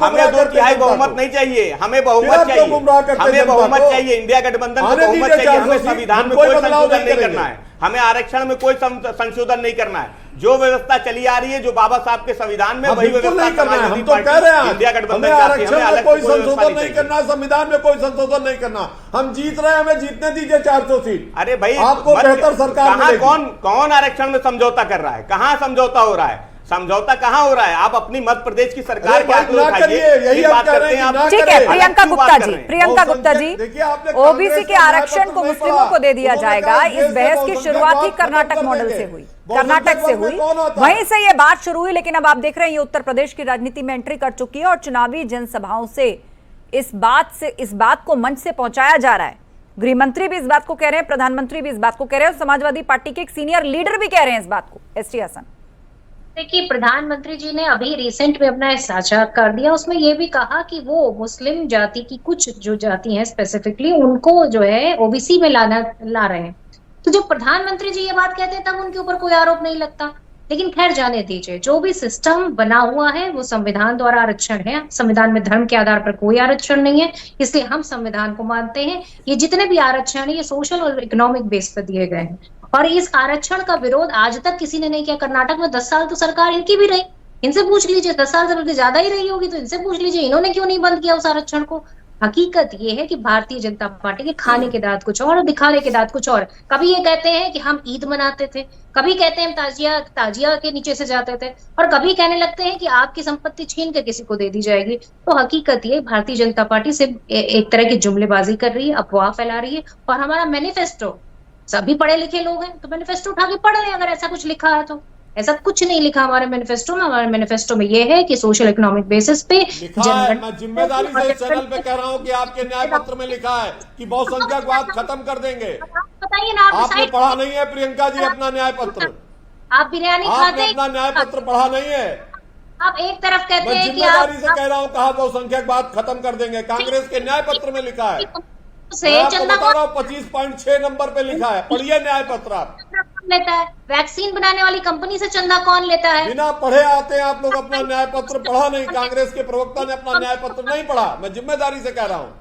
हमें 2/3 बहुमत नहीं चाहिए, हमें बहुमत चाहिए, हमें बहुमत चाहिए। इंडिया गठबंधन को बहुमत चाहिए। हमें संविधान में कोई संशोधन नहीं करना है, हमें आरक्षण में कोई संशोधन नहीं करना है। जो व्यवस्था चली आ रही है, जो बाबा साहब के संविधान में, वही व्यवस्था करना है। हम तो कह रहे हैं इंडिया गठबंधन आरक्षण में कोई संशोधन नहीं करना, संविधान में कोई संशोधन नहीं करना। हम जीत रहे हैं, हमें जीतने दीजिए 400 सीट। अरे भाई, आपको बेहतर सरकार कौन आरक्षण में समझौता कर रहा है? कहां समझौता हो रहा है? समझौता कहां हो रहा है? आप अपनी मध्य प्रदेश की सरकार की आंकड़े उठाइए, यही बात करते हैं आप। ठीक है, प्रियंका गुप्ता जी, ओबीसी के आरक्षण को मुस्लिमों को दे दिया जाएगा। इस बहस की शुरुआत ही कर्नाटक मॉडल से हुई, कर्नाटक से हुई, वहीं से ये बात शुरू हुई। लेकिन अब आप देख रहे हैं ये उत्तर प्रदेश की राजनीति में एंट्री कर चुकी है और चुनावी जनसभाओं से इस बात को मंच से पहुंचाया जा रहा है। गृह मंत्री भी इस बात को कह रहे हैं, प्रधानमंत्री भी इस बात को कह रहे हैं और समाजवादी पार्टी के एक सीनियर लीडर भी कह रहे हैं इस बात को। एसटी हसन, देखिए, प्रधानमंत्री जी ने अभी रिसेंट में अपना साक्षात्कार दिया, उसमें ये भी कहा कि वो मुस्लिम जाति की कुछ जो जाति हैं स्पेसिफिकली उनको जो है ओबीसी में ला रहे हैं। तो जब प्रधानमंत्री जी ये बात कहते हैं तब उनके ऊपर कोई आरोप नहीं लगता। लेकिन खैर जाने दीजिए, जो भी सिस्टम बना हुआ है वो संविधान द्वारा आरक्षण है। संविधान में धर्म के आधार पर कोई आरक्षण नहीं है, इसलिए हम संविधान को मानते हैं। ये जितने भी आरक्षण है ये सोशल और इकोनॉमिक बेस पर दिए गए हैं, और इस आरक्षण का विरोध आज तक किसी ने नहीं किया। कर्नाटक में 10 साल तो सरकार इनकी भी रही, इनसे पूछ लीजिए, 10 साल से बल्कि ज्यादा ही रही होगी, तो इनसे पूछ लीजिए इन्होंने क्यों नहीं बंद किया उस आरक्षण को। हकीकत ये है कि भारतीय जनता पार्टी के खाने के दांत कुछ और दिखाने के दांत कुछ और। कभी ये कहते हैं कि हम ईद मनाते थे, कभी कहते हैं हम ताजिया के नीचे से जाते थे, और कभी कहने लगते हैं कि आपकी संपत्ति छीन के किसी को दे दी जाएगी। तो हकीकत ये भारतीय जनता पार्टी सिर्फ एक तरह की जुमलेबाजी कर रही है, अफवाह फैला रही है। और हमारा मैनिफेस्टो, सभी पढ़े लिखे लोग हैं तो मैनिफेस्टो उठा के पढ़ लें अगर ऐसा कुछ लिखा है तो। ऐसा कुछ नहीं लिखा हमारे मैनिफेस्टो में। हमारे मैनिफेस्टो में ये है कि सोशल इकोनॉमिक बेसिस पे मैं जिम्मेदारी से इस चैनल पे कह रहा हूँ कि आपके न्याय पत्र में लिखा है कि बहुसंख्यकवाद खत्म कर देंगे। बताइए ना, आपने पढ़ा नहीं है प्रियंका जी अपना न्याय पत्र? आप बिरयानी खाते हैं, अपना न्याय पत्र पढ़ा नहीं है? आप एक तरफ कहते हैं कि जिम्मेदारी से कह रहा हूँ, कहा बहुसंख्यकवाद खत्म कर देंगे, कांग्रेस के न्याय पत्र में लिखा है। से चंदा बता रहा हूँ 25.6 नंबर पे लिखा है, पढ़िए न्याय पत्र। आप लेता है वैक्सीन बनाने वाली कंपनी से चंदा कौन लेता है? बिना पढ़े आते हैं आप लोग, अपना न्याय पत्र पढ़ा नहीं। कांग्रेस के प्रवक्ता ने अपना न्याय पत्र नहीं पढ़ा, मैं जिम्मेदारी से कह रहा हूँ।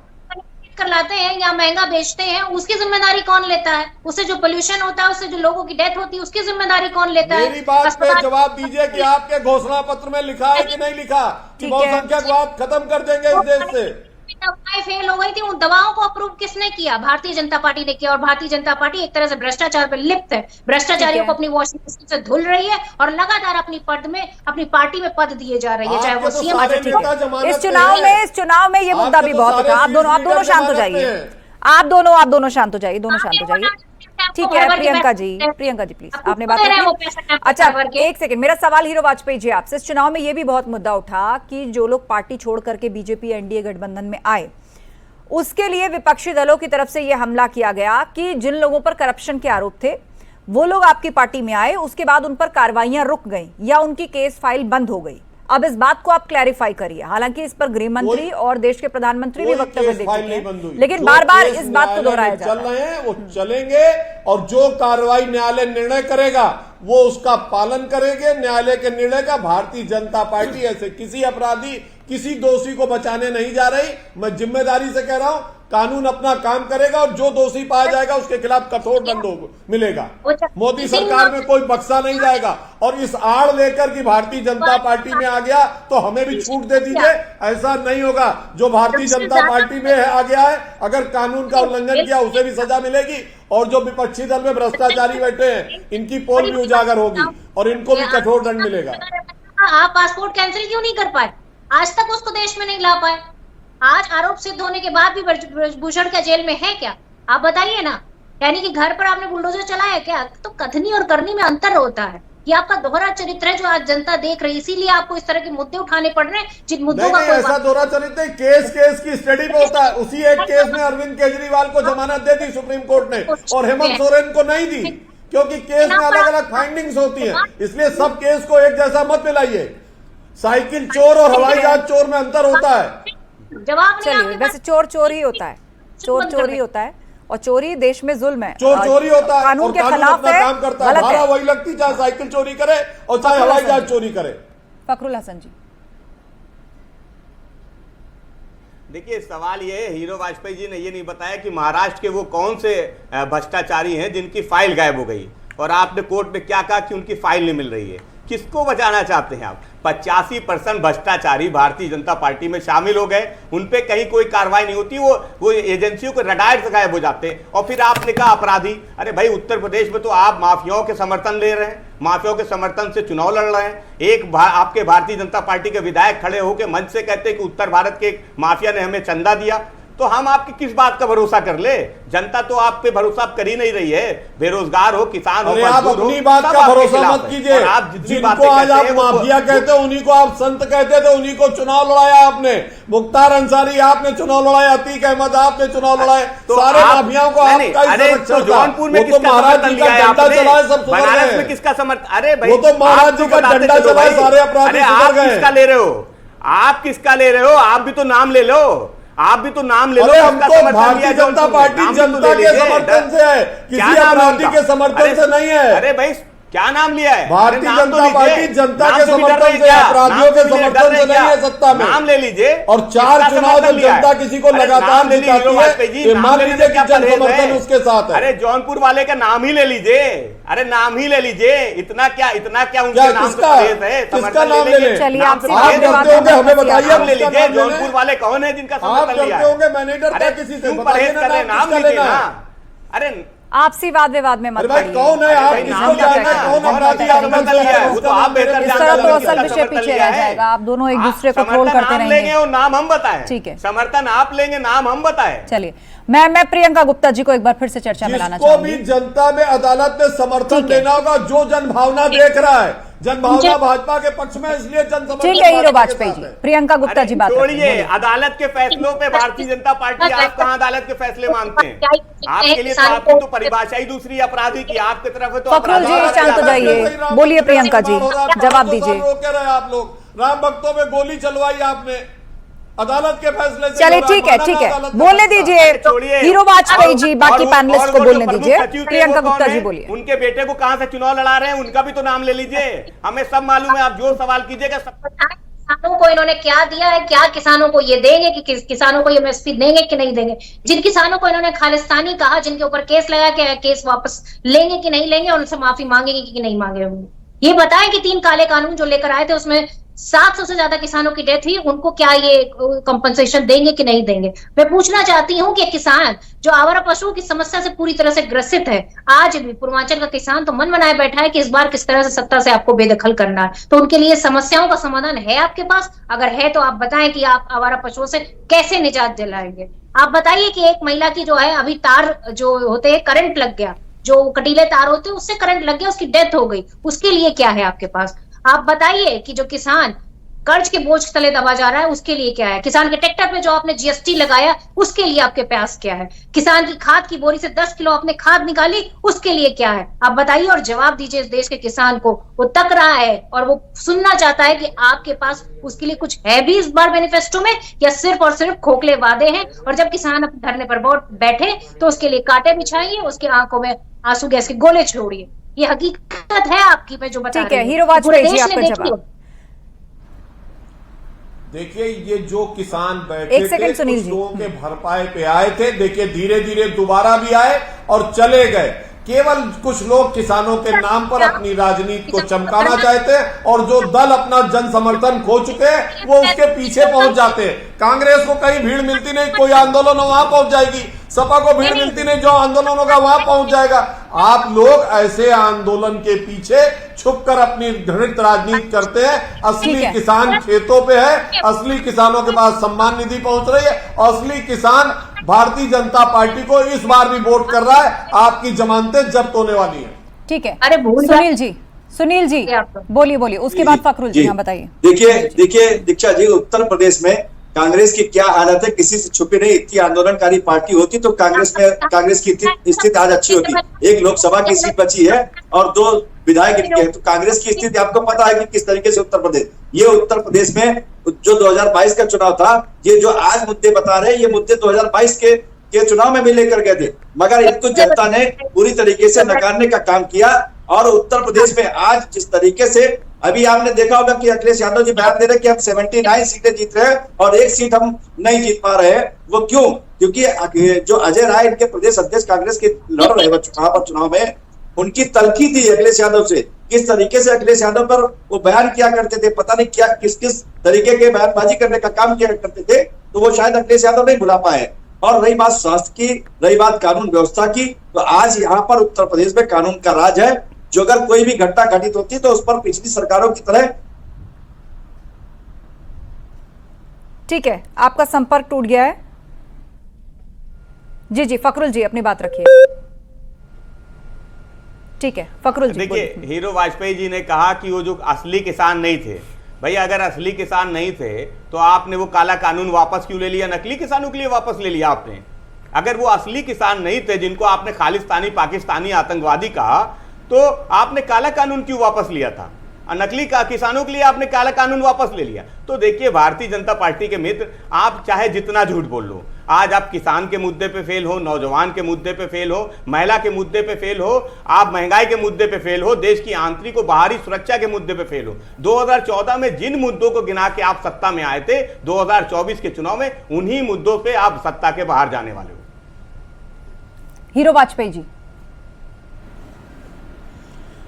कर लाते हैं या महंगा बेचते हैं, उसकी जिम्मेदारी कौन लेता है? उससे जो पोल्यूशन होता है, उससे जो लोगों की डेथ होती है, उसकी जिम्मेदारी कौन लेता है? मेरी बात पे जवाब दीजिए कि आपके घोषणा पत्र में लिखा है कि नहीं लिखा कि बहुसंख्यकवाद खत्म कर देंगे इस देश से? दवाएं फेल हो गई थी, उन दवाओं को अप्रूव किसने किया? भारतीय जनता पार्टी ने किया। और भारतीय जनता पार्टी एक तरह से भ्रष्टाचार पर लिप्त है, भ्रष्टाचारियों को अपनी वॉशिंग मशीन से धुल रही है और लगातार अपनी पार्टी में पद दिए जा रही है, चाहे वो सीएम। इस चुनाव में ये मुद्दा भी बहुत होता है। आप दोनों शांत हो जाइए, आप दोनों शांत हो जाइए। ठीक है प्रियंका जी प्लीज, आपने बात की। अच्छा एक सेकंड, मेरा सवाल हीरो वाजपेयी जी आपसे, इस चुनाव में ये भी बहुत मुद्दा उठा कि जो लोग पार्टी छोड़ करके बीजेपी एनडीए गठबंधन में आए, उसके लिए विपक्षी दलों की तरफ से यह हमला किया गया कि जिन लोगों पर करप्शन के आरोप थे वो लोग आपकी पार्टी में आए, उसके बाद उन पर कार्रवाइयां रुक गई या उनकी केस फाइल बंद हो गई। अब इस बात को आप क्लैरिफाई करिए। हालांकि इस पर गृह मंत्री और देश के प्रधानमंत्री भी वक्तव्य दे चुके हैं, लेकिन बार बार इस बात को दोहराया जा रहा है। चल रहे हैं वो चलेंगे, और जो कार्रवाई न्यायालय निर्णय करेगा वो उसका पालन करेंगे। न्यायालय के निर्णय का भारतीय जनता पार्टी ऐसे किसी अपराधी, किसी दोषी को बचाने नहीं जा रही। मैं जिम्मेदारी से कह रहा हूं, कानून अपना काम करेगा और जो दोषी पाया जाएगा उसके खिलाफ कठोर दंड मिलेगा। मोदी सरकार में कोई बख्शा नहीं जाएगा। और इस आड़ लेकर कि भारतीय जनता पार्टी में आ गया तो हमें भी छूट दे दीजिए, ऐसा नहीं होगा। जो भारतीय जनता पार्टी में आ गया है, अगर कानून का उल्लंघन किया उसे भी सजा मिलेगी, और जो विपक्षी दल में भ्रष्टाचारी बैठे हैं इनकी पोल भी उजागर होगी और इनको भी कठोर दंड मिलेगा। आप पासपोर्ट कैंसिल क्यों नहीं कर पाए? आज तक उसको देश में नहीं ला पाए। आज आरोप सिद्ध होने के बाद भी ब्रजभूषण का जेल में है क्या? आप बताइए ना। यानी कि घर पर आपने बुलडोजर चलाया क्या? तो कथनी और करनी में अंतर होता है। ये आपका दोहरा चरित्र है जो आज जनता देख रही है, इसीलिए आपको इस तरह के मुद्दे उठाने पड़ रहे हैं जिन मुद्दों का कोई ऐसा दोहरा चरित्र केस की स्टडी पे होता है। उसी एक केस में अरविंद केजरीवाल को जमानत दे दी सुप्रीम कोर्ट ने और हेमंत सोरेन को नहीं दी, क्योंकि केस में अलग अलग फाइंडिंग्स होती है। इसलिए सब केस को एक जैसा मत मिलाइए। साइकिल चोर और हवाई जहाज चोर में अंतर होता है। जवाब चलिए, वैसे चोर ही होता है, चोर ही होता है, और चोरी देश में जुल्म है। चोरी होता है, कानून के खिलाफ है, काम करता है। धारा वही लगती, चाहे साइकिल चोरी करे और चाहे हवाई जहाज चोरी करे। फखरुल हसन जी, देखिए सवाल ये है, हीरो वाजपेयी जी ने ये नहीं बताया कि महाराष्ट्र के वो कौन से भ्रष्टाचारी हैं जिनकी फाइल गायब हो गई, और आपने कोर्ट में क्या कहा कि उनकी फाइल नहीं मिल रही है। किसको बचाना चाहते हैं आप? 85% भ्रष्टाचारी भारतीय जनता पार्टी में शामिल हो गए, उन पे कहीं कोई कार्रवाई नहीं होती, वो एजेंसियों के रडार से गायब हो जाते हैं। और फिर आपने कहा अपराधी, अरे भाई उत्तर प्रदेश में तो आप माफियाओं के समर्थन ले रहे हैं, माफियाओं के समर्थन से चुनाव लड़ रहे हैं। आपके भारतीय जनता पार्टी के विधायक खड़े होकर मंच से कहते हैं कि उत्तर भारत के माफिया ने हमें चंदा दिया, तो हम आपकी किस बात का भरोसा कर ले? जनता तो आप पे भरोसा कर ही नहीं रही है। बेरोजगार हो, किसान हो, आप अपनी बात का भरोसा मत कीजिए। जिनको आज आप माफिया कहते हो, उन्हीं को आप संत कहते थे, उन्हीं को चुनाव लड़ाया आपने। मुख्तार अंसारी आपने चुनाव लड़ाया, अतीक अहमद आपने चुनाव लड़ाए, सारे माफियाओं को आपका जौनपुर में किसका समर्थन लिया है आपने? बनारस में किसका समर्थन? अरे भाई वो तो महाराज जी का डंडा चलाए, सारे अपराधी आप किसका ले रहे हो? आप किसका ले रहे हो? आप भी तो नाम ले लो, आप भी तो नाम ले लो। हमको भारतीय जनता पार्टी जनता के समर्थन से है, किसी अपराधी के समर्थन से नहीं है। अरे भाई क्या नाम लिया है? भारतीय नाम तो जनता लीजिए। पार्टी जनता नाम के से भी डर समर्थन रहे से, क्या? अपराधियों के नाम से भी डर समर्थन रहे से नहीं क्या? है सत्ता में। नाम ले लीजिए। और 4 किसका चुनाव समर्थन जब लिया है? जनता किसी को अरे लगातार नाम ले लीजिए जिताती है, वाजपेयी जी, तो नाम मान लेने लीजिए में कि क्या जन परहेज समर्थन है? उसके साथ है। अरे जौनपुर वाले का नाम ही ले लीजिए। अरे नाम ही ले लीजिए। इतना क्या उनके नाम से किसका परहेज है? किसका समर्थन नाम ले लेंगे। लें? चलिए, नाम आपसे से बात परहेज पे है। बात डरते होंगे, हमें करते बताइए नाम ले किसका लीजिए। नाम ले लें? जौनपुर वाले कौन है जिनका आप समर्थन लिया डरते है? होंगे, मैं नहीं डरता अरे किसी से। क्यों बताइए परहेज ना, कर रहे हैं? नाम नाम किसका लीजिए लेना ना। है? अरे आपसी वाद विवाद में मत अरे भाई पड़िए। कौन है आप? भाई किसको नाम जानना बताइए है? ना। कौन कौन अपराधी आपका आपका समर्थन लिया है? वो तो आप बेहतर इस जानते तरह हैं तो किसका असल विषय समर्थन पीछे लिया रह है। जाएगा। आप दोनों एक आप दूसरे को ट्रोल समर्थन करते आप लेंगे रहेंगे। और नाम हम बताएं। ठीक है। समर्थन आप लेंगे, नाम हम बताएं। चलिए, मैं प्रियंका गुप्ता जी को एक बार फिर से चर्चा में लाना जिसको भी चाहूंगी। जनता में अदालत में समर्थन ठीक है। देना होगा, जो जनभावना देख रहा है, जनभावना भाजपा के पक्ष में, इसलिए जन समर्थन ठीक है, हीरो पार्टी के वाजपेयी साथ जी, है। प्रियंका गुप्ता जी बात छोड़िए करेंगे। अदालत के फैसलों पे भारतीय जनता पार्टी, आप कहां अदालत के फैसले मानते हैं? आपके लिए तो किसान आपकी को- तो परिभाषा ही दूसरी अपराधी की, आपकी तरफ है तो फखरुल जी, अपराधी शांत हो की। जाइए। बोलिए प्रियंका जी, जवाब दीजिए। रोके रहे आप लोग, राम भक्तों में गोली चलवाई आपने अदालत के फैसले से। चलिए ठीक है, ठीक है, बोलने दीजिए छोड़िए। हीरो वाजपेयी जी, बाकी और पैनलिस्ट वो को जो बोलने प्रमुख दीजिए। सचिव थे, प्रियंका वो कौन गुप्ता जी है? बोलिए। उनके बेटे को कहां से चुनाव लड़ा रहे हैं, उनका भी तो नाम ले लीजिए। हमें सब मालूम है, आप जो सवाल कीजिएगा सब। किसानों को इन्होंने क्या दिया है, क्या किसानों को ये देंगे कि किसानों को ये एमएसपी देंगे कि नहीं देंगे? जिन किसानों को इन्होंने खालिस्तानी कहा, जिनके ऊपर केस लगा के केस वापस लेंगे कि नहीं लेंगे, उनसे माफी मांगेंगे कि नहीं मांगेंगे? ये बताएं कि 3 काले कानून जो लेकर आए थे उसमें 700 से ज्यादा किसानों की डेथ हुई, उनको क्या ये कंपनसेशन देंगे कि नहीं देंगे? मैं पूछना चाहती हूँ कि किसान जो आवारा पशुओं की समस्या से पूरी तरह से ग्रसित है, आज भी पूर्वांचल का किसान तो मन बनाए बैठा है कि इस बार किस तरह से सत्ता से आपको बेदखल करना है। तो उनके लिए समस्याओं का समाधान है आपके पास? अगर है तो आप बताएं कि आप आवारा पशुओं से कैसे निजात दिलाएंगे। आप बताइए कि एक महिला की जो है अभी तार जो होते हैं, करंट लग गया, जो कटीले तार होते हैं उससे करंट लग गया, उसकी डेथ हो गई, उसके लिए क्या है आपके पास? आप बताइए कि जो किसान कर्ज के बोझ तले दबा जा रहा है उसके लिए क्या है? किसान के ट्रैक्टर पे जो आपने जीएसटी लगाया उसके लिए आपके पास क्या है? किसान की खाद की बोरी से 10 किलो आपने खाद निकाली, उसके लिए क्या है? आप बताइए और जवाब दीजिए। इस देश के किसान को वो तक रहा है और वो सुनना चाहता है कि आपके पास उसके लिए कुछ है भी इस बार मैनिफेस्टो में, या सिर्फ और सिर्फ खोखले वादे हैं? और जब किसान अपने धरने पर बैठे तो उसके लिए कांटे बिछाइए, उसके आंखों में आंसू गैस के गोले छोड़िए। ये हकीकत है आपकी, मैं जो बता ठीक है, रही हूँ। हीरो पूरे वाजपेयी जी, देश ने आपका देखी जवाब। देखिए, ये जो किसान बैठे एक सेकंड थे, सुनील कुछ जी। लोगों के भरपाई पे आए थे, देखिए धीरे धीरे दोबारा भी आए और चले गए। केवल कुछ लोग किसानों के नाम पर अपनी राजनीति को चमकाना चाहते हैं, और जो दल अपना जन समर्थन खो चुके हैं वो उसके पीछे पहुंच जाते हैं। कांग्रेस को कहीं भीड़ मिलती नहीं, कोई आंदोलन वहां पहुंच जाएगी। सपा को भीड़ मिलती नहीं, जो आंदोलन होगा वहां पहुंच जाएगा। आप लोग ऐसे आंदोलन के पीछे छुपकर अपनी घृणित राजनीति करते हैं। ठीक असली है। किसान खेतों पे है, असली किसानों के पास सम्मान निधि पहुंच रही है, असली किसान भारतीय जनता पार्टी को इस बार भी वोट कर रहा है। आपकी जमानतें जब्त होने वाली है। ठीक है, अरे भूल सुनील जी बोलिए बोलिए, उसके बाद फखरुल जी, हाँ बताइए। देखिए दीक्षा जी, उत्तर प्रदेश में कांग्रेस की क्या हालत है, किसी से छुपी नहीं। इतनी आंदोलनकारी पार्टी होती तो कांग्रेस की स्थिति आज अच्छी होती। एक लोकसभा की सीट बची है और 2 विधायक इनके हैं, तो कांग्रेस की स्थिति आपको पता है कि किस तरीके से उत्तर प्रदेश में जो 2022 का चुनाव था, ये जो आज मुद्दे बता रहे हैं, ये मुद्दे 2022 के चुनाव में भी लेकर गए थे, मगर इनको जनता ने पूरी तरीके से नकारने का काम किया। और उत्तर प्रदेश में आज जिस तरीके से अभी आपने देखा होगा कि अखिलेश यादव जी बयान दे रहे कि हम 79 सीटें जीत रहे हैं और 1 सीट हम नहीं जीत पा रहे हैं। वो क्यों? क्योंकि जो अजय राय इनके प्रदेश अध्यक्ष कांग्रेस के लड़ रहे हैं चुनाव में, उनकी तलखी थी अखिलेश यादव से। किस तरीके से अखिलेश यादव पर वो बयान किया करते थे, पता नहीं क्या किस तरीके के बयानबाजी करने का काम किया करते थे, तो वो शायद अखिलेश यादव नहीं भुला पाए। और रही बात स्वास्थ्य की, रही बात कानून व्यवस्था की, तो आज यहाँ पर उत्तर प्रदेश में कानून का राज है। जो अगर कोई भी घटना घटित होती तो उस पर पिछली सरकारों की तरह। ठीक है, आपका संपर्क टूट गया है। जी फखरुल जी, अपनी बात रखिए। ठीक है, फखरुल जी देखिए, हीरो वाजपेयी जी ने कहा कि वो जो असली किसान नहीं थे। भाई अगर असली किसान नहीं थे तो आपने वो काला कानून वापस क्यों ले लिया? नकली किसानों के लिए वापस ले लिया आपने। अगर वो असली किसान नहीं थे जिनको आपने खालिस्तानी पाकिस्तानी आतंकवादी कहा, तो आपने काला कानून क्यों वापस लिया था? नकली किसानों के लिए आपने काला कानून वापस ले लिया। तो देखिए भारतीय जनता पार्टी के मित्र, आप चाहे जितना झूठ बोल लो, आज आप किसान के मुद्दे पे फेल हो, नौजवान के मुद्दे पे फेल हो, महिला के मुद्दे पे फेल हो, आप महंगाई के मुद्दे पे फेल हो, देश की आंतरिक और बाहरी सुरक्षा के मुद्दे पे फेल हो। 2014 में जिन मुद्दों को गिना के आप सत्ता में आए थे, 2024 के चुनाव में उन्हीं मुद्दों पे आप सत्ता के बाहर जाने वाले हो। हीरो वाजपेयी जी,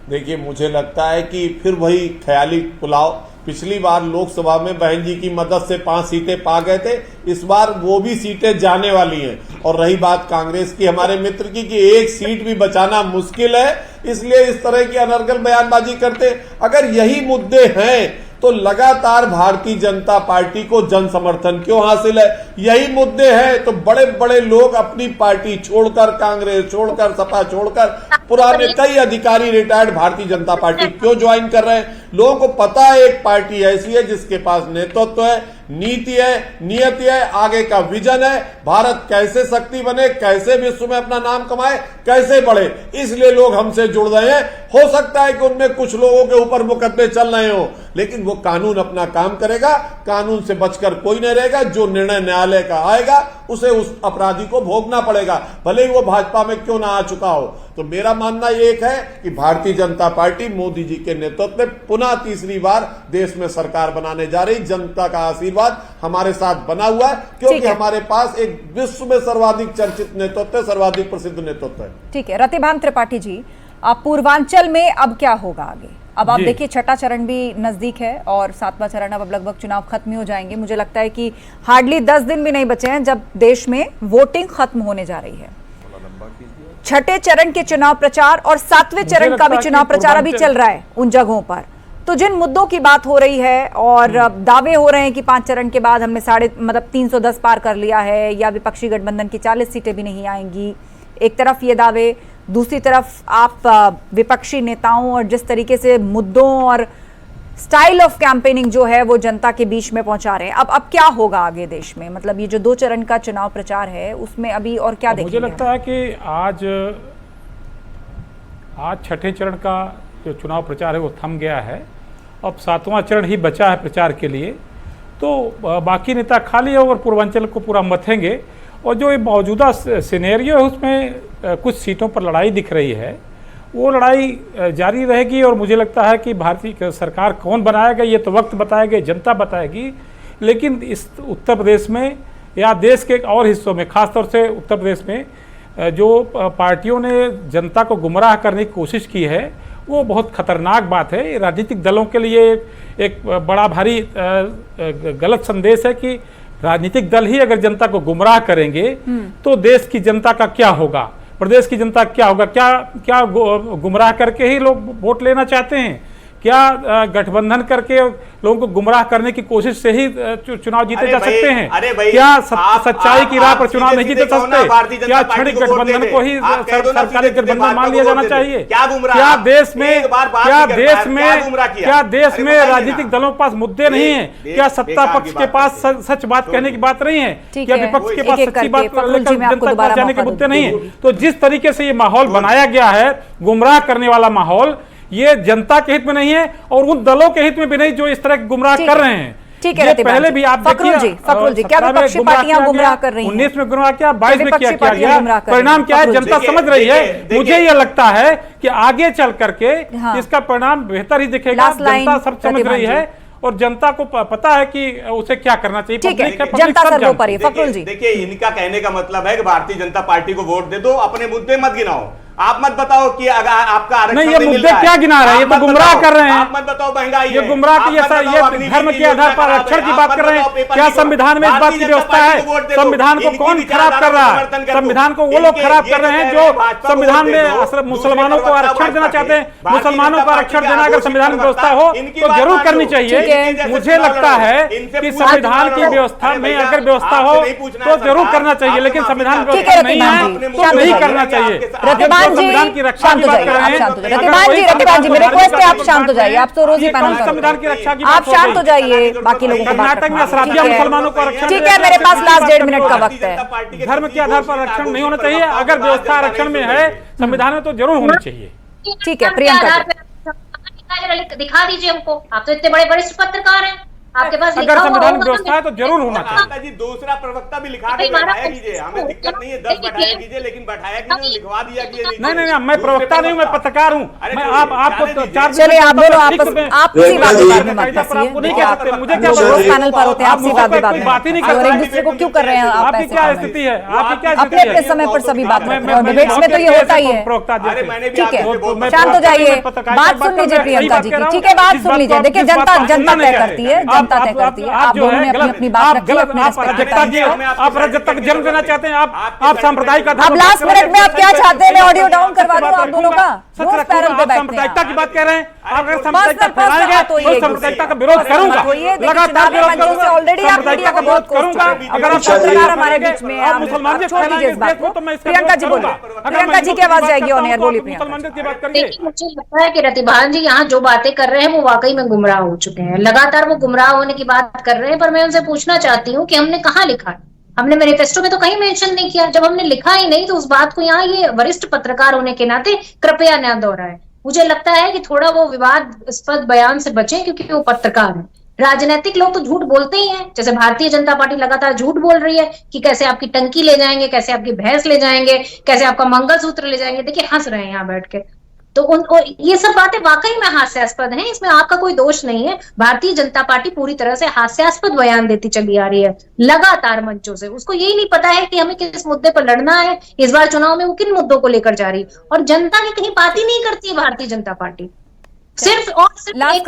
देखिए, मुझे लगता है कि फिर वही ख्याली पुलाव। पिछली बार लोकसभा में बहन जी की मदद से 5 सीटें पा गए थे, इस बार वो भी सीटें जाने वाली हैं। और रही बात कांग्रेस की, हमारे मित्र की, कि एक सीट भी बचाना मुश्किल है, इसलिए इस तरह की अनर्गल बयानबाजी करते। अगर यही मुद्दे हैं तो लगातार भारतीय जनता पार्टी को जन समर्थन क्यों हासिल है? यही मुद्दे हैं तो बड़े बड़े लोग अपनी पार्टी छोड़कर, कांग्रेस छोड़कर, सपा छोड़कर, पुराने कई अधिकारी रिटायर्ड भारतीय जनता पार्टी क्यों ज्वाइन कर रहे हैं? लोगों को पता है एक पार्टी ऐसी है जिसके पास नेतृत्व है, नीति है, नियति है, आगे का विजन है, भारत कैसे शक्ति बने, कैसे विश्व में अपना नाम कमाए, कैसे बढ़े, इसलिए लोग हमसे जुड़ रहे हैं। हो सकता है कि उनमें कुछ लोगों के ऊपर मुकदमे चल रहे हो, लेकिन वो कानून अपना काम करेगा, कानून से बचकर कोई नहीं रहेगा। जो निर्णय न्यायालय का आएगा उसे उस अपराधी को भोगना पड़ेगा, भले ही वो भाजपा में क्यों ना आ चुका हो। तो मेरा मानना एक है कि भारतीय जनता पार्टी मोदी जी के नेतृत्व में पुनः तीसरी बार देश में सरकार बनाने जा रही। जनता का आशीर्वाद हमारे साथ बना हुआ है, क्योंकि हमारे पास एक विश्व में सर्वाधिक चर्चित नेतृत्व है, सर्वाधिक प्रसिद्ध नेतृत्व है। ठीक है, रतिभान त्रिपाठी जी, पूर्वांचल में अब क्या होगा आगे? अब आप देखिए, छठा चरण भी नजदीक है और 7वां चरण, अब लगभग चुनाव खत्म हो जाएंगे। मुझे लगता है कि हार्डली 10 दिन भी नहीं बचे हैं जब देश में वोटिंग खत्म होने जा रही है। छठे चरण के चुनाव प्रचार और 7वें चरण का भी चुनाव प्रचार अभी चल रहा है उन जगहों पर। तो जिन मुद्दों की बात हो रही है और दावे हो रहे हैं कि 5 चरण के बाद हमने 310 पार कर लिया है, या विपक्षी गठबंधन की 40 सीटें भी नहीं आएंगी, एक तरफ ये दावे, दूसरी तरफ आप विपक्षी नेताओं और जिस तरीके से मुद्दों और स्टाइल ऑफ कैंपेनिंग जो है वो जनता के बीच में पहुंचा रहे हैं। अब क्या होगा आगे देश में? मतलब ये जो 2 चरण का चुनाव प्रचार है उसमें अभी और क्या देखेंगे? मुझे लगता है कि आज छठे चरण का जो चुनाव प्रचार है वो थम गया है। अब 7वां चरण ही बचा है प्रचार के लिए, तो बाकी नेता खाली है और पूर्वांचल को पूरा मथेंगे। और जो ये मौजूदा सिनेरियो है उसमें कुछ सीटों पर लड़ाई दिख रही है, वो लड़ाई जारी रहेगी। और मुझे लगता है कि भारतीय सरकार कौन बनाएगा ये तो वक्त बताएगा, जनता बताएगी। लेकिन इस उत्तर प्रदेश में या देश के और हिस्सों में, खासतौर से उत्तर प्रदेश में, जो पार्टियों ने जनता को गुमराह करने की कोशिश की है वो बहुत खतरनाक बात है। राजनीतिक दलों के लिए एक बड़ा भारी गलत संदेश है कि राजनीतिक दल ही अगर जनता को गुमराह करेंगे तो देश की जनता का क्या होगा, प्रदेश की जनता क्या होगा? क्या गुमराह करके ही लोग वोट लेना चाहते हैं? क्या गठबंधन करके लोगों को गुमराह करने की कोशिश से ही चुनाव जीते जा सकते हैं? क्या सच्चाई की राह पर चुनाव नहीं जीते सकते? क्या क्षणिक गठबंधन को ही सरकारी गठबंधन मान लिया जाना चाहिए? क्या देश में राजनीतिक दलों के पास मुद्दे नहीं है? क्या सत्ता पक्ष के पास सच बात कहने की बात नहीं है? क्या विपक्ष के पास सच्ची बात लेकर जनता के पास जाने के मुद्दे नहीं है? तो जिस तरीके से ये माहौल बनाया गया है, गुमराह करने वाला माहौल, ये जनता के हित में नहीं है और उन दलों के हित में भी नहीं जो इस तरह गुमराह कर रहे हैं। ठीक है, पहले भी आप देखिए, फखरुल जी, क्या विपक्षी पार्टियां गुमराह कर रही हैं? 19 में गुमराह किया, 22 में क्या किया गया, परिणाम क्या है जनता समझ रही है। मुझे यह लगता है कि आगे चल करके इसका परिणाम बेहतर ही दिखेगा। जनता सब समझ रही है और जनता को पता है कि उसे क्या करना चाहिए। जनता सर्वोपरि। फखरुल जी, देखिए, इनका कहने का मतलब है कि भारतीय जनता पार्टी को वोट दे दो, अपने मुद्दे मत गिनाओ। आप मत बताओ कि अगर आपका आरक्षण नहीं, ये मुद्दे क्या गिना रहे हैं? ये तो गुमराह कर रहे हैं। आप मत बताओ महंगाई, ये गुमराह की ये धर्म के आधार पर आरक्षण की बात कर रहे हैं। क्या संविधान में इस बात की व्यवस्था है? संविधान को कौन खराब कर रहा है? संविधान को वो लोग खराब कर रहे हैं जो संविधान में मुसलमानों को आरक्षण देना चाहते हैं। मुसलमानों को आरक्षण देना अगर संविधान में व्यवस्था हो तो जरूर करनी चाहिए। मुझे लगता है कि संविधान की व्यवस्था में अगर व्यवस्था हो तो जरूर करना चाहिए, लेकिन संविधान व्यवस्था नहीं है तो नहीं करना चाहिए। संविधान की रक्षा शांत हो जाइए। रतिभान जी, मेरे रिक्वेस्ट है आप शांत हो जाइए। आप तो रोज ही पैनल संविधान की रक्षा की आप शांत हो जाइए, बाकी लोगों को कर्नाटक में शराबिया मुसलमानों को आरक्षण। ठीक है, मेरे पास लास्ट 1.5 मिनट का वक्त है। धर्म के आधार पर आरक्षण नहीं होना चाहिए। अगर व्यवस्था आरक्षण में है संविधान में तो जरूर होनी चाहिए। ठीक है, प्रियंका दिखा दीजिए हमको। आप तो इतने बड़े वरिष्ठ पत्रकार हैं, आपके पास अगर लिखा हुआ संविधान होगा व्यवस्था है तो जरूर होना चाहिए। आपका जी दूसरा प्रवक्ता भी लिखा के बैठाया कीजिए, हमें दिक्कत नहीं है, 10 बैठाया कीजिए, लेकिन बैठाया कीजिए, लिखवा दिया कीजिए। नहीं, मैं प्रवक्ता नहीं हूँ, मैं पत्रकार हूँ। मैं आपको चार चलिए आप दोनों आपसी बात आपको नहीं कह सकते, मुझे क्या पैनल पर होते हैं, आपसी बात ही नहीं और एक दूसरे को क्यों कर रहे हैं आप? आपकी क्या स्थिति है? आपकी क्या अपने अपने समय पर सभी बात करते हैं और डिबेट्स में तो ये होता ही है। ठीक है, शांत हो जाइए, बात सुन लीजिए प्रियंका जी की। ठीक है, बात सुन लीजिए। देखिए जनता तय करती है, जनता तय करती है। आप दोनों ने अपनी अपनी बात रखी, अपनी आप रजत तक जन्म देना चाहते हैं, आप सांप्रदायिक। अब लास्ट मिनट में आप क्या चाहते हैं? मैं ऑडियो डाउन करवा दूं आप दोनों का? रोज पैनल पे बैठते हैं। सांप्रदायिकता की बात कह रहे हैं, आप अगर सांप्रदायिकता फैलाएंगे तो सांप्रदायिकता का विरोध करूंगा, लगातार विरोध करूंगा, ऑलरेडी आप मीडिया का विरोध करूंगा। अगर आप पत्रकार हमारे बीच में आप मुसलमान छोड़ दीजिए इस बात को। प्रियंका जी बोलिए, प्रियंका जी की आवाज जाएगी ऑन एयर। बोलिए प्रियंका की बात करिए। देखिए, मुझे लगता है कि रतिभान जी यहाँ जो बातें कर रहे हैं वो वाकई में गुमराह हो चुके हैं। लगातार वो गुमराह होने की बात कर रहे हैं, पर मैं उनसे पूछना चाहती हूँ कि हमने कहाँ लिखा है? हमने मैनिफेस्टो में तो कहीं मेंशन नहीं किया। जब हमने लिखा ही नहीं तो उस बात को यहाँ ये वरिष्ठ पत्रकार होने के नाते कृपया न दोहराएं। मुझे लगता है कि थोड़ा वो विवादास्पद बयान से बचें, क्योंकि वो पत्रकार है। राजनीतिक लोग तो झूठ बोलते ही हैं, जैसे भारतीय जनता पार्टी लगातार झूठ बोल रही है कि कैसे आपकी टंकी ले जाएंगे, कैसे आपकी भैंस ले जाएंगे, कैसे आपका मंगलसूत्र ले जाएंगे। देखिए हंस रहे हैं यहाँ बैठ के। तो ये सब बातें वाकई में हास्यास्पद हैं, इसमें आपका कोई दोष नहीं है। भारतीय जनता पार्टी पूरी तरह से हास्यास्पद बयान देती चली आ रही है लगातार मंचों से। उसको यही नहीं पता है कि हमें किस मुद्दे पर लड़ना है, इस बार चुनाव में वो किन मुद्दों को लेकर जा रही है। और जनता की कहीं बात ही नहीं करती है भारतीय जनता पार्टी। सिर्फ लास्ट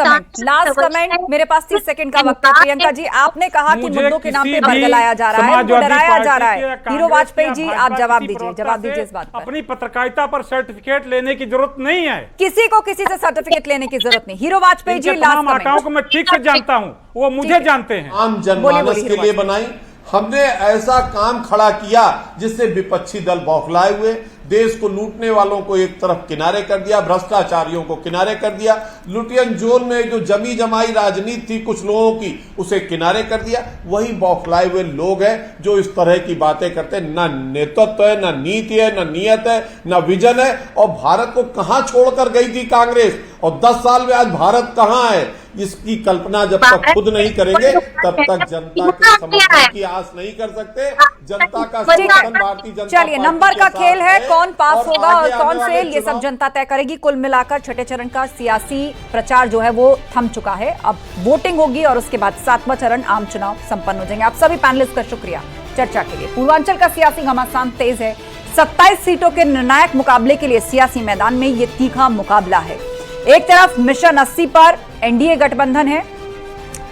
कमेंट मेरे पास 30 सेकंड का वक्त है। प्रियंका जी, आपने कहा कि मुद्दों के नाम पे बरगलाया जा रहा है, डराया जा रहा है। हीरो वाजपेयी जी, आप जवाब दीजिए इस बात पर। अपनी पत्रकारिता पर सर्टिफिकेट लेने की जरूरत नहीं है, किसी को किसी से सर्टिफिकेट लेने की जरूरत नहीं। Hero Vajpayee ji, last comment को मैं ठीक से जानता हूँ, वो मुझे जानते हैं। आम जनमानस के लिए बनाई, हमने ऐसा काम खड़ा किया जिससे विपक्षी दल बौखलाए हुए, देश को लूटने वालों को एक तरफ किनारे कर दिया, भ्रष्टाचारियों को किनारे कर दिया, लुटियन जोन में जो जमी जमाई राजनीति थी कुछ लोगों की उसे किनारे कर दिया। वही बौखलाए हुए लोग हैं जो इस तरह की बातें करते हैं। ना नेतृत्व है, ना नीति है, ना नियत है, ना विजन है। और भारत को कहां छोड़कर गई थी कांग्रेस, और 10 साल में आज भारत कहां है, इसकी कल्पना जब तक खुद नहीं करेंगे तब तक जनता के समर्थन की आस नहीं कर सकते। जनता का समर्थन भारतीय जनता चलिए, नंबर का खेल है, कौन पास होगा और कौन फेल, ये सब जनता तय करेगी। कुल मिलाकर छठे चरण का सियासी प्रचार जो है वो थम चुका है। अब वोटिंग होगी और उसके बाद 7वां चरण आम चुनाव संपन्न हो जाएंगे। आप सभी पैनलिस्ट का शुक्रिया चर्चा के लिए। पूर्वांचल का सियासी घमासान तेज है। 27 सीटों के निर्णायक मुकाबले के लिए सियासी मैदान में ये तीखा मुकाबला है। एक तरफ मिशन 80 पर एनडीए गठबंधन है,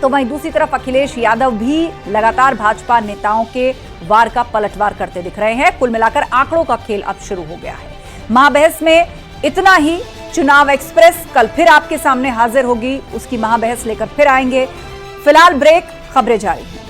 तो वहीं दूसरी तरफ अखिलेश यादव भी लगातार भाजपा नेताओं के वार का पलटवार करते दिख रहे हैं। कुल मिलाकर आंकड़ों का खेल अब शुरू हो गया है। महाबहस में इतना ही। चुनाव एक्सप्रेस कल फिर आपके सामने हाजिर होगी, उसकी महाबहस लेकर फिर आएंगे। फिलहाल ब्रेक, खबरें जारी हैं।